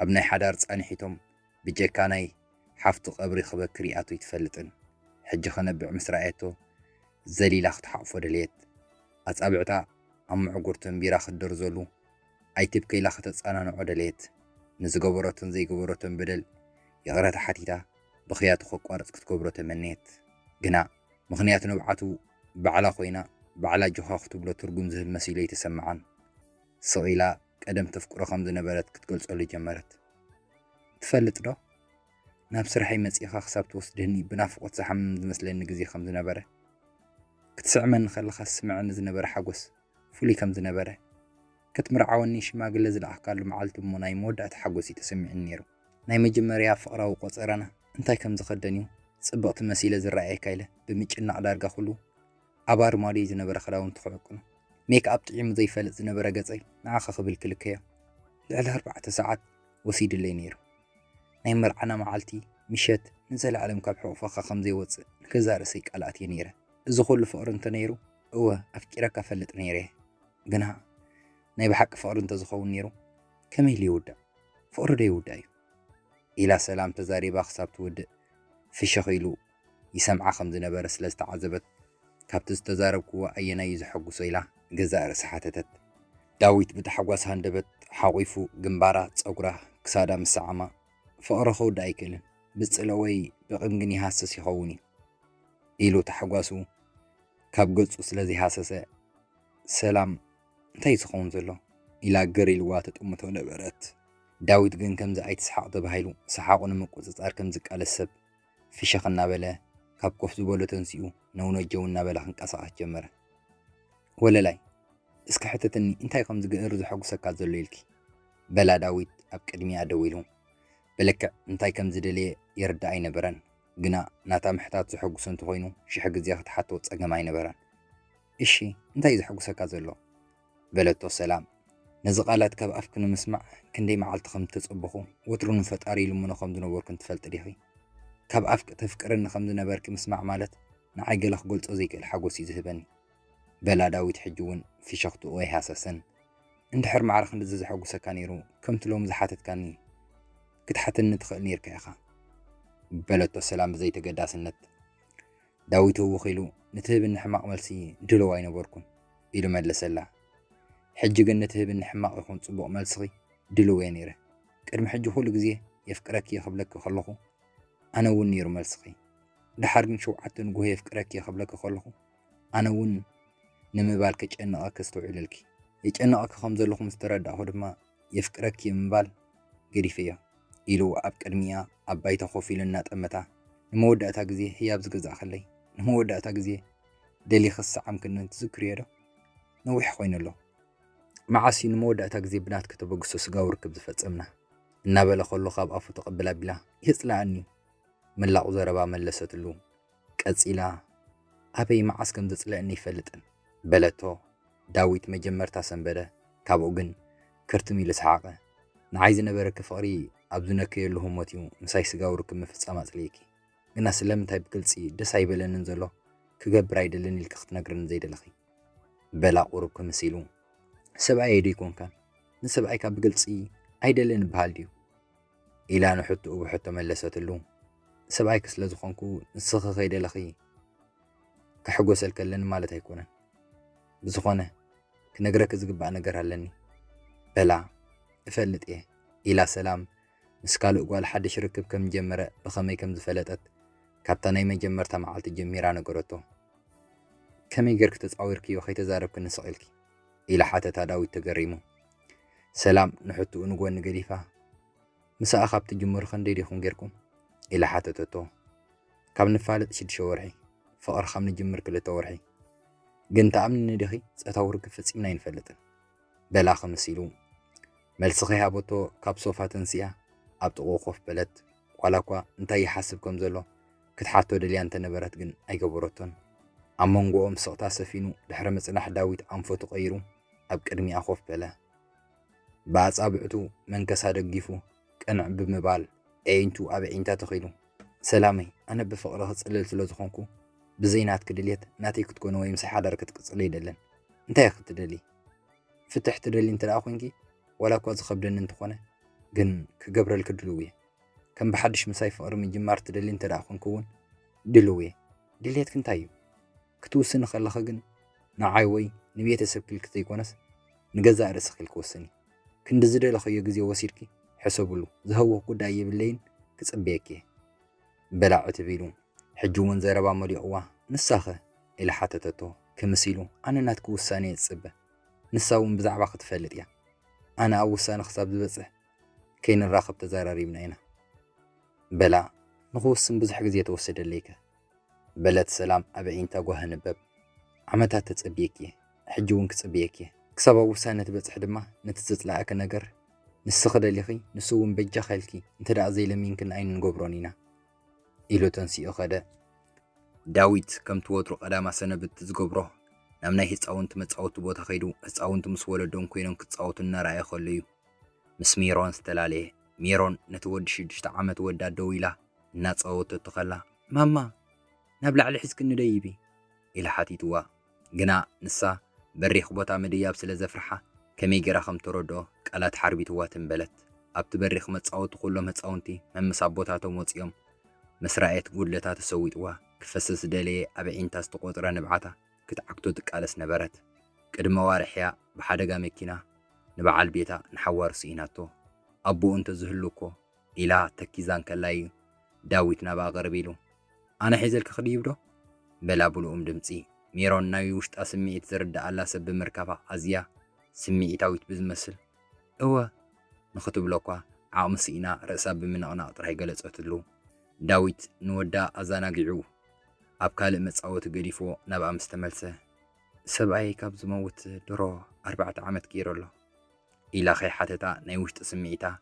[SPEAKER 1] أبناي حدار تصانيحيتم بجيكاناي حفتو قبري خبا كرياتو يتفلتن حجي خنبع مسرأيتو زليلا ختحقفو دليت أصابعتا أم عقورتن بيرا خدر زولو أي تبكي لا ختتصانانو دليت نزقبروتن زي قبروتن بدل يغرات حتيتا بخياتو خو قارص كتكبرو تمنيت غنا مخنيات نبعاتو بعلا خوينا بعلا جوخا ختبلو ترغم زهب مسيلو يتسمعان سئيلا قدم تفكرو خمز نبرت كتقلصلو جمرت تفلط دو ناب سرحي مصيخا خساب توسدني بنافقوت زحم زمسلني غزي خمز نبره كتسعمن خلخ سمعن زنبره حغوس فولي كمز نبره كتمرعوني شماغله زلاحكالو معالتو مناي مودات حغوس يتسمعني نيرو ناي مجمريا فقراو قصرنا انتاي كم زخدنيو صبقت مسيله زراعي كايله بميጭና ዳርጋ ሁሉ አባር ማዲ ዝነበረ خلاون تخعقنو ميك اب طعيم زي فلጥ ዝነበረ ገጸይ ንዓኸ ክብል ክልከዮ ልዕሊ 4 ሰዓት ወሲድ ለይ ነይሩ ናይ መርዓና መዓልቲ ምሸት ንዘላለም ካብ ሕቑፈኻ ከም ዘይወፅእ ንከዛርሰይ ቃላት የነይረ እዚ ኩሉ ፍቅሪ እንተ ነይሩ እወ ኣፍቂረካ ፈልጥ ነይረ ግና ናይ ብሓቂ ፍቅሪ እንተ ዝኸውን ነይሩ ከመይ ሊውዳእ ፍቅሪ ዶ ይውዳእ እዩ ኢላ ሰላም ተዛሪባ ክሳብ ትውድእ ፍሸኺሉ ይሰምዓ ከም ዝነበረ ስለ ዝተዓዘበት ካብቲ ዝተዛረብክዎ ኣየናይ ዝሐጉሶ ኢላ ገዛእ ርእሲ ሓተተት ዳዊት ብተሓጓስ ሃንደበት ሓቑፉ ግንባራ ፀጉራ ክሳዳ ምስዓማ ፍቅሪ ክውዳእ ኣይክእልን ብፅለ ወይ ብቕንግን ይሃስስ ይኸውን እዩ ኢሉ ተሓጓሱ ካብ ገጹ ስለዘይሃሰሰ ሰላም እንታይ ዝኸውን ዘሎ ኢላ ገር ኢልዋ ተጥምቶ ነበረት ዳዊት ግን ከምዚ ኣይትስሓቕ ተባሂሉ ሰሓቑ ንምቁፅፃር ከም ዝቃለስ ሰብ ፍሸኽ እናበለ ካብ ኮፍ ዝበሎ ተንሲኡ ነውነጀው እናበለ ክንቀሳቐስ ጀመረ ወለላይ እስኪ ሕተትኒ እንታይ ከም ዝግእር ዝሐጉሰካ ዘሎ ኢልኪ በላ ዳዊት ኣብ ቅድሚያ ደው ኢሉ በልክዕ እንታይ ከም ዝደልየ የርዳእ ኣይነበረን ግና ናታ ምሕታት ዝሐጉሶ እንተኮይኑ ሽሕ ግዜ ክትሓቶ ፀገም ኣይነበረን እሺ እንታይ ዝሐጉሰካ ዘሎ በለቶ ሰላም ነዚ ቃላት ካብ ኣፍክ ንምስማዕ ክንደይ መዓልቲ ከም እተፀበኹ ወትሩ ንፈጣሪ ኢልሙኖ ከም ዝነበርኩ ትፈልጥ ዲኺ ካብ ኣፍክ ተፍቅረኒ ከም ዝነበርክ ምስማዕ ማለት ንዓይ ገለ ክገልፆ ዘይክእል ሓጎስ እዩ ዝህበኒ በላ ዳዊት ሕጂ እውን ፍሸኽቱ ወይ ሃሰሰን እንድሕር ማዕረ ክንዲ ዝሐጉሰካ ነይሩ ከምቲ ሎም ዝሓተትካኒ ክትሓትኒ ትኽእል ነይርካ ኢኻ በለቶ ሰላም ብዘይተገዳስነት ዳዊት ወኺሉ ንትህብኒ ሕማቕ መልሲ ድልው ኣይነበርኩን ኢሉ መለሰላ ሕጂ ግን ንትህብኒ ሕማቕ ይኹን ፅቡቕ መልስኺ ድልው እየ ነይረ ቅድሚ ሕጂ ኩሉ ግዜ የፍቅረኪ ክብለኪ ከለኹ ኣነ እውን ነይሩ መልስኺ ድሓር ግን ሸውዓተ ንጉሆ የፍቅረኪ ክብለኪ ከለኹ ኣነ እውን ንምባል ከጨነቐኪ ዝተውዕልልኪ የጨነቐኪ ከም ዘለኹ ምስ ተረዳእኹ ድማ የፍቅረኪ ምባል ገዲፍ እያ ኢሉ ኣብ ቅድሚያ ኣብ ባይታ ኮፍ ኢሉ እናጠመታ ንመወዳእታ ግዜ ህያብ ዝገዛእ ከለይ ንመወዳእታ ግዜ ደሊ ክሰዓም ክነ ትዝክርዮ ዶ ነዊሕ ኮይኑ ኣሎ መዓሲ ንመወዳእታ ግዜ ብናት ከተበግሶ ስጋው ርክብ ዝፈፀምና እናበለ ከሎ ካብ ኣፉ ተቐብላ ቢላ ይፅላዕኒ መላቑ ዘረባ መለሰትሉ ቀፂላ ኣበይ መዓስ ከም ዘፅልአኒ ይፈልጥን በለቶ ዳዊት መጀመርታ ሰንበደ ካብኡ ግን ክርትም ኢሉ ሰሓቐ ንዓይ ዝነበረኪ ፍቕሪ ኣብ ዝነክየሉ ህሞት እዩ ምሳይ ስጋው ርክብ ምፍፃም ኣፅልየኪ ግና ስለምንታይ ብግልፂ ደስ ኣይበለንን ዘሎ ክገብር ኣይደልን ኢልካ ክትነግረኒ ዘይደለኺ በላ ቁሩብ ክምሲሉ ሰብኣይ የዶ ይኮንካን ንሰብኣይካ ብግልፂ ኣይደልን በሃል ድዩ ኢላ ንሕትኡ ብሕቶ መለሰትሉ ሰብኣይክ ስለ ዝኾንኩ ንስኺ ከይደለኺ ክሕጎሰል ከለኒ ማለት ኣይኮነን ብዝኾነ ክነግረኪ ዝግባእ ነገር ኣለኒ በላ እፈልጥ እየ ኢላ ሰላም ምስ ካልእ ጓል ሓድሽ ርክብ ከም ጀመረ ብኸመይ ከም ዝፈለጠት ካብታ ናይ መጀመርታ መዓልቲ ጀሚራ ነገረቶ ከመይ ጌርክ ተፃዊርክዮ ከይተዛረብክ ንስቕልኪ ኢላ ሓተታ ዳዊት ተገሪሙ ሰላም ንሕትኡ ንጎኒ ገዲፋ ምስኣ ካብቲ ጅምሩ ክንደይ ዲኹም ጌርኩም ኢላ ሓተተቶ ካብ ንፋልጥ 6 ወርሒ ፍቕሪ ካብ ንጅምር 2 ወርሒ ግን ተኣምኒ ዲኺ ፀታው ርክብ ፈፂምና ይንፈልጥን በላ ክምሲሉ መልስኺ ሃቦቶ ካብ ሶፋ ተንሲያ ኣብ ጥቑ ኮፍ በለት ዋላ እኳ እንታይ ይሓስብ ከም ዘሎ ክትሓቶ ደልያ እንተነበረት ግን ኣይገበረቶን ኣብ መንጎኦም ስቕታ ሰፊኑ ድሕሪ ምፅናሕ ዳዊት ኣንፈቱ ቀይሩ ኣብ ቅድሚኣ ኮፍ በለ ብኣፃብዕቱ መንከሳ ደጊፉ ቅንዕ ብምባል ዒንቱ ኣብ ዒንታ ተኺሉ ሰላመይ ኣነ ብፍቕሪ ክፅልል ስለ ዝኾንኩ بزينات كدليت ناتي كتكون ويمسح حدر كتقصلي دلن انتي كتدلي فتح تدلي انت لاخوينكي ولا كواز خبدن انت خونه جن كجبر الكدلوية كم بحدش مساي فقر من جمار تدلي انت لاخوين كون دلوية دليت كنتايو كتوسن خلخ جن نعايوي نبيت سبكل كتيكونس نجزا رسخل كوسني كند زدي لخي جزي وسيركي حسبلو زهو قداي بالليل كتصبيكي بلع تبيلو حجون زي ربع مريقوا نساخه إلى حتتتو كمسيلو أنا ناتكو وساني تصبه نساوم بزعبا تفلت يا أنا أول سنة خصاب زبصه كاين الراقب تزاراري من هنا بلا نخوصن بزح جزي توسد الليكه بلد سلام أبعين تاقوها نبب عمتها تتصبيكي حجون كتصبيكي كسابا وسانة تبصح دما نتزت لعاك نقر نسخد الليخي نسوم بجا خالكي انت دا زي لمين كن عين نقبرونينا إلو تنسي أخدا داويت كم توترو قداما سنة بتزقبره نامنا هيتصاونت متصاوت بوتا خيدو هيتصاونت مسولدون كوينون كتصاوت النار عي خليو مس ميرون ستلاليه ميرون نتود شدشت عامت ودا دويلا ناتصاوت تخلا ماما نبلع على حسك نديبي إلى حاتيتوا جنا نسا بريخ بوتا مدياب سلا زفرحة كمي جرا خم تردو قالات حربي توا تنبلت أبت بريخ متصاوت كلهم هتصاونتي من مسابوتاتو موصيوم مسرعيت قولتا تسويتوا كفسس دلي أبعين تاس تقوطرا نبعتا كتعكتو تقالس نبرت قدم وارحيا بحدقا مكينا نبعال بيتا نحوار سيناتو أبو انت زهلوكو إلا تكيزان كلاي داويت نبا غربيلو أنا حيزلك خديبدو بلا بلو دمتي ميرون ناوي وشت أسميت زرد على سب مركبة أزيا سميت تاويت بزمسل هو نخطب لكوا عام سينا رأساب من أنا أطرح جلس أتلو داويت نودا أزانا جعو أبكال متصاوت قريفو نبقى مستملسه سبعي كابز موت درو 4 عامت كيرولو إلى خي حتتا نايوشت سميتا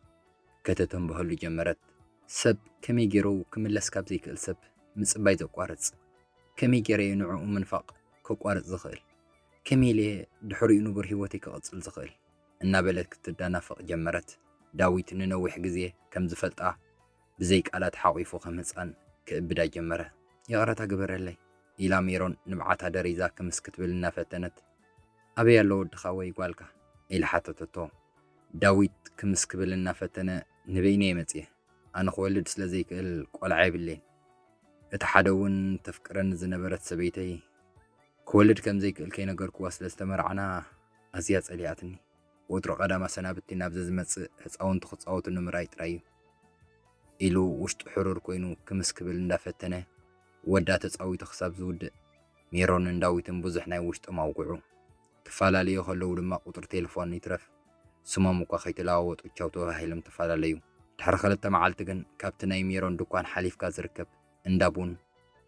[SPEAKER 1] كتتم بهلو جمرت سب كمي جيرو كملس كابزي كل سب مصباي زقارص كمي جيري نوع من فاق كقارص زخيل كمي لي دحري نبر هيوتي كقصل زخيل እና በለት ክትዳናፈቅ ጀመረት ዳዊት ንነዊሕ ግዜ ከም ዝፈልጣ ብዘይ ቃላት ሓቂፉ ከም ህፃን ክእብዳ ጀመረ يقرأ تقبرلي إلى ميرون نبعتها دريزا كمسكت بالنا فتنت أبي يلو دخاوي قالك إلى حتى تتو داويت كمسك بالنا فتنة نبيني متيه أنا خولد سلزيك القلعي بالليل اتحدون تفكرن زنبرت سبيتي كولد كم زيك الكينا قرك واصل استمرعنا أزياد علياتني وترى قدام سنابتي نابزز متس هتصاون تخصاوت النمرايت رايو إلو وشت حرور كوينو كمسك بالنا فتنة ودا تصاوي تخساب زود ميرون نداويتن بزح ناي وشت موقعو تفالاليو خلو لما قطر تليفون يترف سمامو خيتلاوت وتشاوتو هيلم تفالاليو تحرخلت معالتكن كابتناي ميرون دكان حليف كازركب اندابون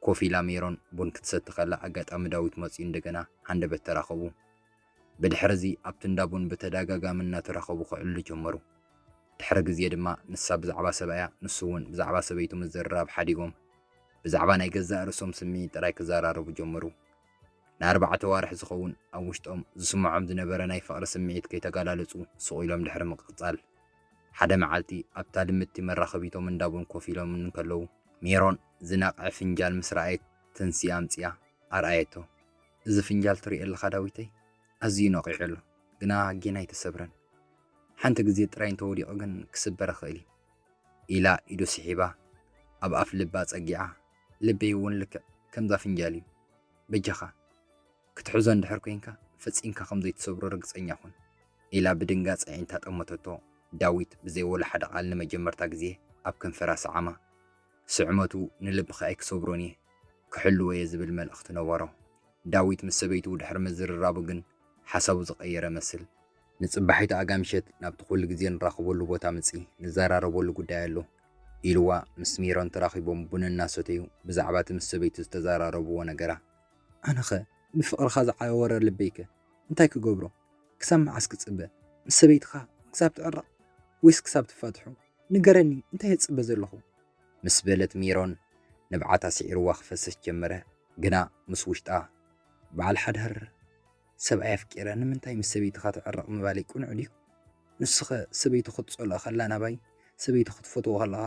[SPEAKER 1] كوفيلا ميرون بون كتست خلا اغاطام داويت مصي እንደገና አንደ በተራخبو بدحرزي ابتندابون بتداغاغامنا تراخبو خعلو ጀመሩ ድሕረ ግዜ ድማ ንሳ ብዛዕባ ሰብያ ንሱውን ብዛዕባ ሰበይቱ ምዝራብ ሓዲጎም ብዛዕባ ናይ ገዛእ ርሶም ስሚ ጥራይ ክዘራረቡ ጀመሩ ን4 ዋርሕ ዝኸውን ኣብ ውሽጦም ዝስምዖም ዝነበረ ናይ ፍቕሪ ስምዒት ከይተጋላለጹ ስቑኢሎም ድሕሪ ምቕጻል ሓደ መዓልቲ ኣብታ ልምቲ መራኸቢቶም እንዳቡን ኮፍ ኢሎም እንከለዉ ሜሮን ዝናቕዐ ፍንጃል ምስ ረኣየት ተንስያ ኣምፅያ ኣርኣየቶ እዚ ፍንጃል ትሪኦ ኣለኻ ዳዊተይ ኣዝዩ ነቂዑ ኣሎ ግና ጌና ኣይተሰብረን ሓንቲ ግዜ ጥራይ እንተወዲቑ ግን ክስበር ይኽእል ኢላ ኢዱ ስሒባ ኣብ ኣፍ ልባ ፀጊዓ ልበይ እውን ልክዕ ከምዛ ፍንጃል እዩ በጃኻ ክትሕዞ እንድሕር ኮንካ ፈፂምካ ከምዘይትሰብሮ ርግፀኛኹን ኢላ ብድንጋፅ ዒንታ ጠመተቶ ዳዊት ብዘይወላ ሓደ ቃል ንመጀመርታ ግዜ ኣብ ከንፈራ ሰዓማ ስዕመቱ ንልብኻ ኣይክሰብሮን እየ ክሕልዎ እየ ዝብል መልእኽቲ ነበሮ ዳዊት ምስ ሰበይቱ ድሕሪ ምዝርራቡ ግን ሓሳቡ ዝቐየረ መስል ንፅባሒቱ ኣጋምሸት ናብቲ ኩሉ ግዜ ንራኸበሉ ቦታ ምፂ ንዘራረበሉ ጉዳይ ኣሎ ኢልዋ ምስ ሚሮን ተራኺቦም ቡን እናሰተዩ ብዛዕባ እቲ ምስ ሰበይቱ ዝተዘራረብዎ ነገራ ኣነ ኸ ብፍቕርኻ ዝዓወረ ልበይከ እንታይ ክገብሮ ክሳብ መዓስ ክፅበ ምስ ሰበይትኻ ክሳብ ትዕረቕ ወይስ ክሳብ ትፋትሑ ንገረኒ እንታይ የፅበ ዘለኹ ምስ በለት ሚሮን ንብዓታ ስዒርዋ ክፈስስ ጀመረ ግና ምስ ውሽጣ በዓል ሓዳር ሰብኣይ ኣፍቂረ ንምንታይ ምስ ሰበይትኻ ትዕረቕ ምባለይ ቁኑዕ ድዩ ንስኸ ሰበይቱ ክትፀልኦ ከላ ናባይ ሰበይቱ ክትፈትዎ ከለኻ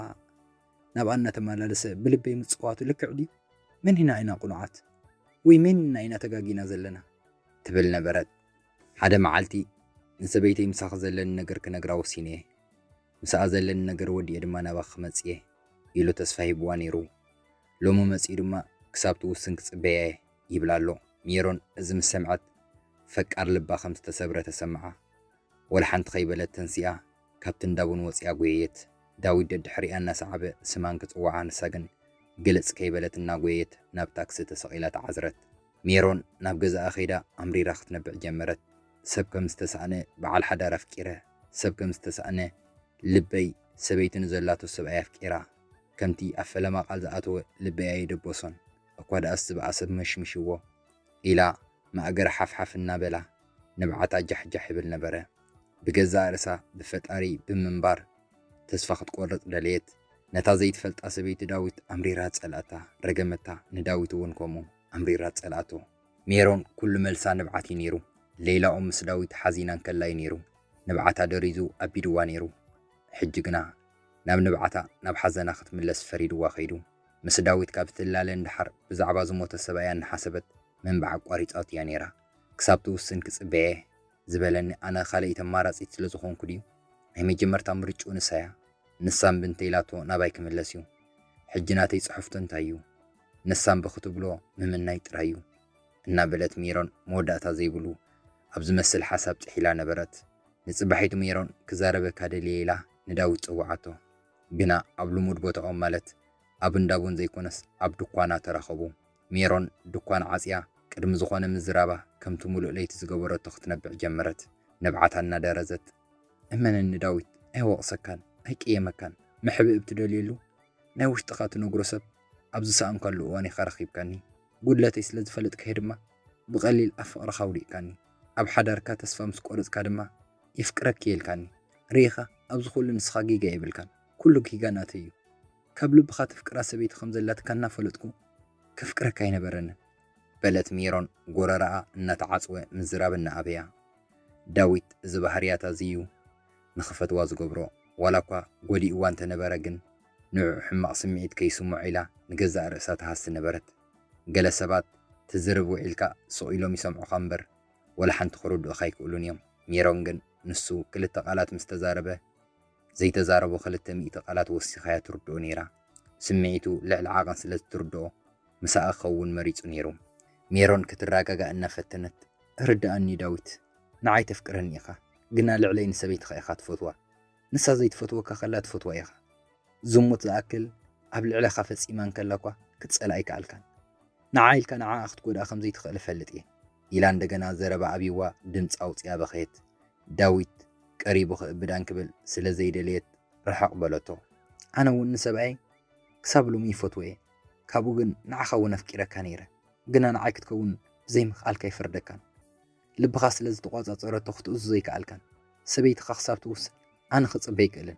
[SPEAKER 1] ናብኣ እናተመላለሰ ብልበይ ምፅዋቱ ልክዕ ድዩ من هنا أين قنعت ومن أين تجاجينا زلنا تبلنا برد حدا معلتي نسبيتي مساخ زلن نجر كنجرا وسينيه مساء زلن نجر ودي أدما نبخ مسيه يلو تسفاهي بوانيرو لومو مسي دما كسابتو وسنك صبيه يبلالو ميرون ازم سمعت فك أرلبا 5 تسبرة تسمعه ولا حنت خيبلت تنسيا كابتن داون وصيا غويت داوود دحري أنا صعبة سمان كصوعا نساجن قلص كيبلت الناغويت ناب تاكسي تسقيلات عزرت ميرون ناب جزا أخيدا أمري راح تنبع جمرت سبكم استسعنة بعل حدا رفكيره سبكم استسعنة لبي سبيت نزلاتو سبعي فكيره كمتي أفلما قال زاتو لبي يدبوسون أقواد أسب عصب مشمشوه إلى ما أجر حف النابلة نبعتا جح بالنبرة بجزا رسا بفتاري بمنبر تسفخت قرط دليت نتا زيت فلت أسبيت داويت أمري رات سألتا رقمتا نداويت ونكومو أمري رات سألاتو ميرون كل ملسا نبعتي نيرو ليلة أمس داويت حزينا كلاي نيرو نبعتا دريزو أبيدوا نيرو حجقنا ناب نبعتا ناب حزنا ختملس فريد واخيدو مس داويت كابت اللالين دحر بزعبا زموت السبايان حسبت من بعق قريت يانيرا كسابتو سن كصبيه زبلني أنا خالي تمارس يتلزخون كديو هي مجمرتا مرچو نسايا نسام بنتيلاتو نابايك ملسيو حجناتي صحفتن تايو نسام بخطبلو ممنا يترايو النابلت ميرون موداتا زيبلو أبز مسل حساب تحيلا نبرت نصبحيتو ميرون كزاربه كادليلا نداوت صوعاتو جنا أبلو مود بوتا مالت أبن دابون زيكونس أب دكوانا تراخبو ميرون دكوان عزيا قدم زخونه مزرابه كم تملؤ ليت زغبره تختنبع جمرت نبعتنا درزت امن نداويت ايوا سكان هيك مكان محب ابتدليلو ناوش تقات نغرسب ابز سام كلو واني خرخيبكني قلتي سلز فلط كهدما بقليل افقر خولي كاني اب حدركا تسفا مسقرص كدما يفقرك يلكاني ريخه ابز كل نسخا جيجا يبلكان كله كيغاناتيو كبل بخات فقرا سبيت خمزلات كنا فلطكو كفقرك اينبرن بلت ميرون غوررا نتعصوه مزرابنا ابيا داويت زبحرياتا زيو نخفت وازغبرو ولاكوا غودي وان تنبرغن نوع حماق سمعيت كيسمو عيلا نجزا رأسات هاس نبرت قال سبات تزربو عيلكا سوئلو يسمعو خنبر ولا حنت خرود أخايك قولون يوم ميرونغن نسو كل التقالات مستزاربه زي تزاربو خلت مئة تقالات وسيخايا تردو نيرا سمعيتو لعل عاقن سلت تردو مساء خون مريض نيرو ميرون كتراقا أن فتنت رد أني داويت نعاي تفكرني يخا قلنا لعلين سبيت خيخات فتوى نسا زيت فتوى كخلات فتوى يخا زموت زاكل قبل على خافس إيمان كلاكوا كتسأل أي كالكان نعايل كان عاخت كودا خمزيت خلف هلتي إيلان دقنا زربا أبيوا دمت أوت يا بخيت داويت قريبو بدان كبل سلا زي دليت رح أقبلته أنا ونسبعي كسابلو مي فتوى كابوغن نعخو نفكيرا كانيرا قلنا نعاي كتكون زي مخال كيف ردكان لبخاس لز تقاطع صورة تخت زي كالكان سبيت خخصاب توس أنا خص بيكلن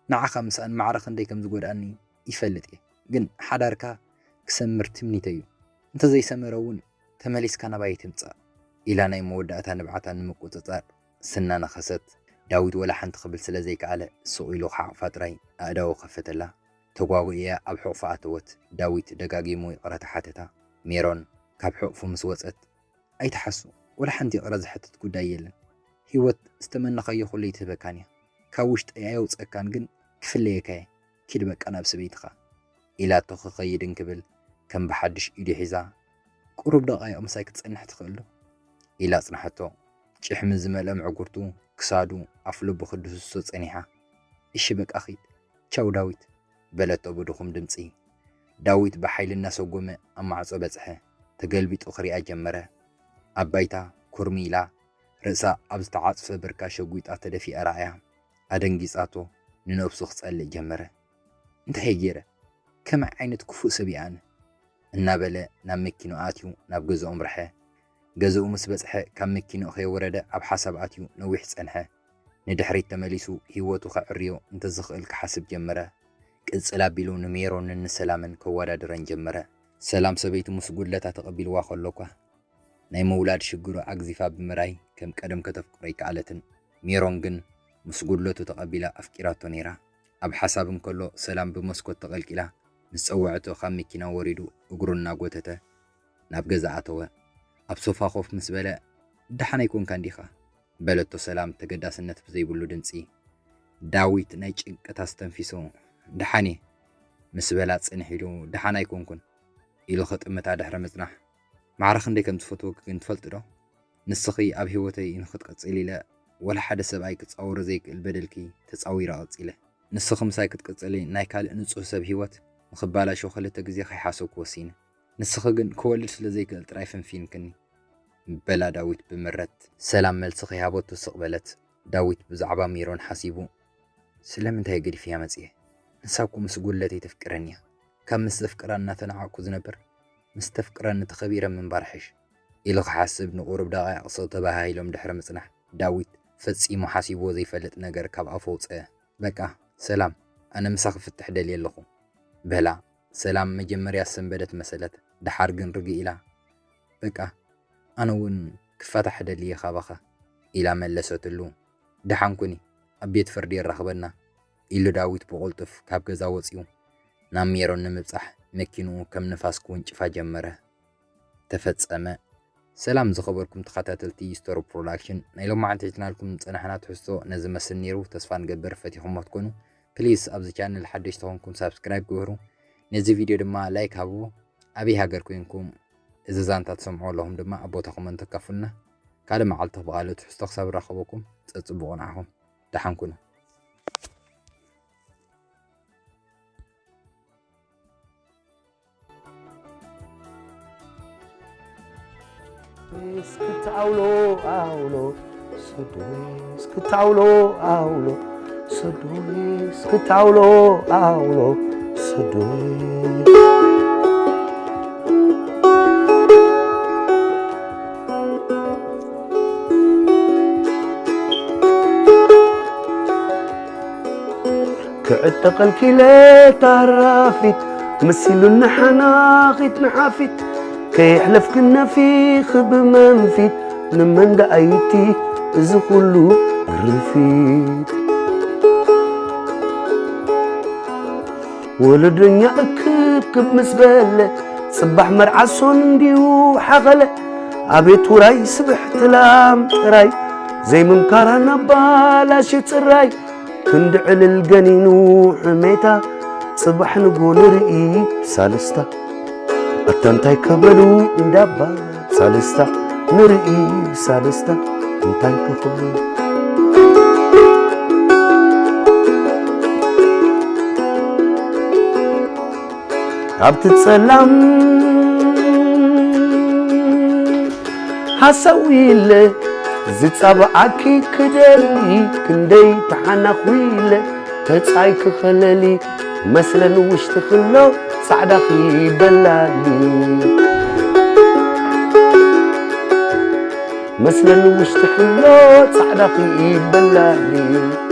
[SPEAKER 1] نعخا مسأن معرخ ندي كم زغور أني يفلت جن حداركا كسمر تمنيتيو انت زي سمرون تمليس كان بايت مصا الى ناي موداتا نبعتا نمقوتطار سنانا خست داوود ولا حنت قبل سلا زي كاله سويلو خا فطراي اداو خفتلا تغواغيا اب حقفاتوت داوود دغاغيمو يقرات حتتا ميرون كاب حقفو مسوصت اي تحسو ولا حنت يقرز حتت غدايلن هيوت استمنى خيو خلي تبكانيا كاوشت اياو صكان جن كفليكاي كيد بقى ناب سبيتخا الى توخ خيدن كبل كم بحدش ايدي حزا قرب دقايق مساك تصنح تخلو الى صنحتو شحم زملم عقرتو كسادو افلو بخدس صنيحه ايش بك اخي تشاو داويت بلتو بدخم دمصي داويت بحيل الناس وقوم اما عصو بصحه تقلبيت اخري اجمره ابايتا كورميلا رأسا ابز تعاطف بركا شغويت اتدفي ارايا ادنغيصاتو ننفسو خصل جمره انت هيجيره كم عينت كفو سبيان النابله نام مكينو اتيو ناب غزو امرحه غزو مسبصحه كم مكينو خي ورده اب حسب اتيو نويح صنحه ندحريت تمليسو هيوتو خعريو انت زخل كحسب جمره قصلا بيلو نميرون نسلامن كوادادرن جمره سلام سبيت مسغولتا تقبيل واخلوكا ناي مولاد شغرو اغزيفا بمراي كم قدم كتفقري كالتن ميرونغن مسغولتو تقبيلا افكيراتو نيرا اب حسابن كلو سلام بمسكوت تقلقلا ምስ ፀውዕቱ ካብ መኪና ወሪዱ እግሩ እናጎተተ ናብ ገዛ ኣተወ ኣብ ሶፋ ኮፍ ምስ በለ ደሓና ይኮንካ እንዲኻ በለቶ ሰላም ተገዳስነት ብዘይብሉ ድምፂ ዳዊት ናይ ጭንቀት ኣስተንፊሱ ደሓኔ ምስ በላ ጽንሕ ኢሉ ደሓና ይኮንኩን ኢሉ ኸጥመታ ድሕረ መጽናሕ ማዕረኽ እንደይ ከም ዝፈትዎ ግን ትፈልጥ ዶ ንስኺ ኣብ ህይወተይ ንኽትቀጽል ኢለ ወላ ሓደ ሰብኣይ ክጻወሮ ዘይክእል በደልኪ ተጻዊራ ቀጺለ ንስኺ ምሳይ ክትቀጽሊ ናይ ካልእ ንጹህ ሰብ ህይወት ንኽባላሾ ክልተ ግዜ ከይሓሰብኩ ወሲነ ንስኺ ግን ክወልድ ስለ ዘይክእል ጥራይ ፈንፊንክኒ በላ ዳዊት ብምረት ሰላም መልሲ ኸይሃበቱ ስቕ በለት ዳዊት ብዛዕባ ሜሮን ሓሲቡ ስለምንታይ ገዲፍያ መጽየ ንሳብኩ ምስ ጉለተይ ተፍቅረን እያ ካብ ምስ ዘፍቅራ እናተናዓኩ ዝነበር ምስ ተፍቅረን ተኸቢረ ምንባር ሕሽ ኢሉ ክሓስብ ንቑርብ ደቓይቕ ሰው ተባሂሎም ድሕረ ምጽናሕ ዳዊት ፈጺሙ ሓሲብዎ ዘይፈልጥ ነገር ካብ ኣፉ ወፀ በቃ ሰላም ኣነ ምሳኺ ፍትሕ ደልየ ኣለኹ በላ ሰላም መጀመርያ ሰንበደት መሰለት ድሓር ግን ርግእ ኢላ በቃ ኣነ እውን ክፈታሕ ደልየ ካባኻ ኢላ መለሰትሉ ድሓንኩኒ ኣብ ቤት ፍርዲ የራኽበና ኢሉ ዳዊት ብቑልጡፍ ካብ ገዛ ወፂኡ ናብ ሜሮን ንምብጻሕ መኪኑ ከም ንፋስ ክውንጭፋ ጀመረ ተፈጸመ ሰላም ዝኸበርኩም ተኸታተልቲ ስቶሪ ፕሮዳክሽን ናይ ሎማዓንቲ ቻናልኩም ጽናሕና ትሕዝቶ ነዚ መስል ነይሩ ተስፋ ንገብር ፈቲኹም ትኮኑ ፕሊዝ ኣብዚ ቻነል ሓደሽቲ ኮንኩም ሰብስክራይብ ግበሩ ነዚ ቪድዮ ድማ ላይክ ሃቡ ኣበይ ሃገር ኮይንኩም እዚ ዛንታ ትሰምዑ ኣለኹም ድማ ኣብ ቦታኹም እንተካፍሉና ካልእ መዓልቲ ብቓልእ ትሕዝቶ ክሳብ ንራኸበኩም ፅቡቕ ንዓኹም ደሓን ኩኑ
[SPEAKER 2] Skutaulo, aulo, sodoi. Skutaulo, aulo, sodoi. Skutaulo, aulo, sodoi. كعتق الكلى تعرفت مسيلو النحناخت نحافت كي يحلف كنا في خب منفيت نمن دعيتي إذا كله رفيت ولدنيا أكب مسبلة صبح مرعسون ديو حغلة عبيت وراي سبح تلام راي زي ممكارنا بالاشت الراي كندعل الجنين وحميتا صبح نقول رئي سالستا أتنتاي كبلو ندابا سالستا نرئي سالستا أنتاي كبلو عبت السلام حسويله زيت صبعكي كدلي كندي تحنا خويله تصايك خللي مثلا وش تخلو صعدخي بلالي مثلا وش تخلو صعدخي بلالي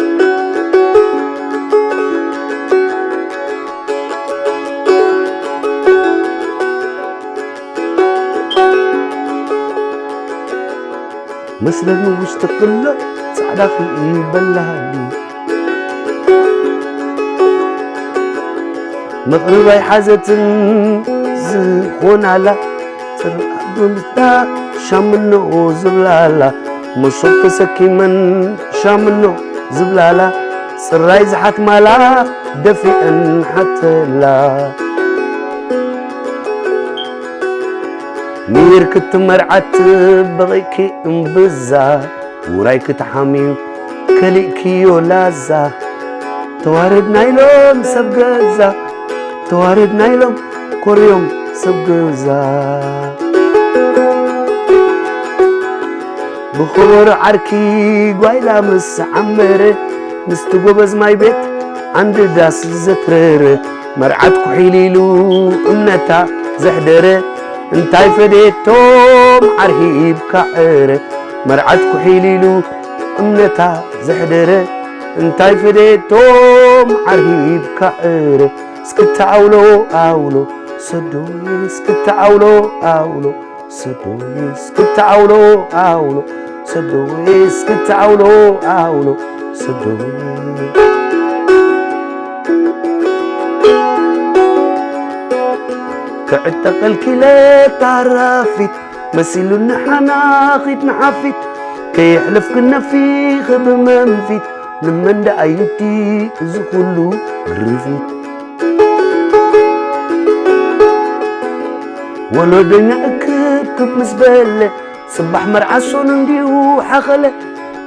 [SPEAKER 2] مثلا وش تخلو صعدخي بلالي مغربي حازت زخون على ترقب متا شامنو زبلالا مصوب سكي من شامنو زبلالا سراي زحت مالا دفئن حتى لا مير كنت مرعت بغيكي انبزا وراي كنت حامي كليكي ولازا توارد نايلون سبقزا توارد نايلون كوريوم سبقزا بخور عركي قويلا مس عمر مستقوبز ماي بيت عند داس زترر مرعت كحيليلو امنتا زحدر انتاي فديتوم عرهيب كعر مرعت كحيليلو امنتا زحدر انتاي فديتوم عرهيب كعر سكتاولو اولو سدوي سكتاولو اولو سدوي سكتاولو اولو سدوي سكتاولو اولو سدوي كعتقل كيلة تعرفت مسيلو نحناخت نحفت كي يحلف كنا في خب منفت نمن دعيتي زخلو رفت ولو دنيا أكب مسبلة صباح مرعسون انديو حخلة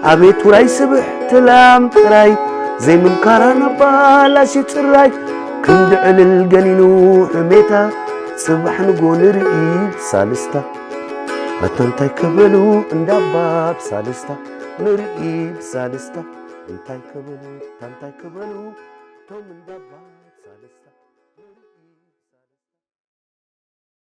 [SPEAKER 2] عبيت وراي سبح تلام تراي زي من كارانا بالاشي تراي كند على الجنينو حميتا صباح نقول رئيب سالستا أتنتاي كبلو انداباب سالستا نرئيب سالستا انتاي كبلو تنتاي كبلو توم انداباب سالستا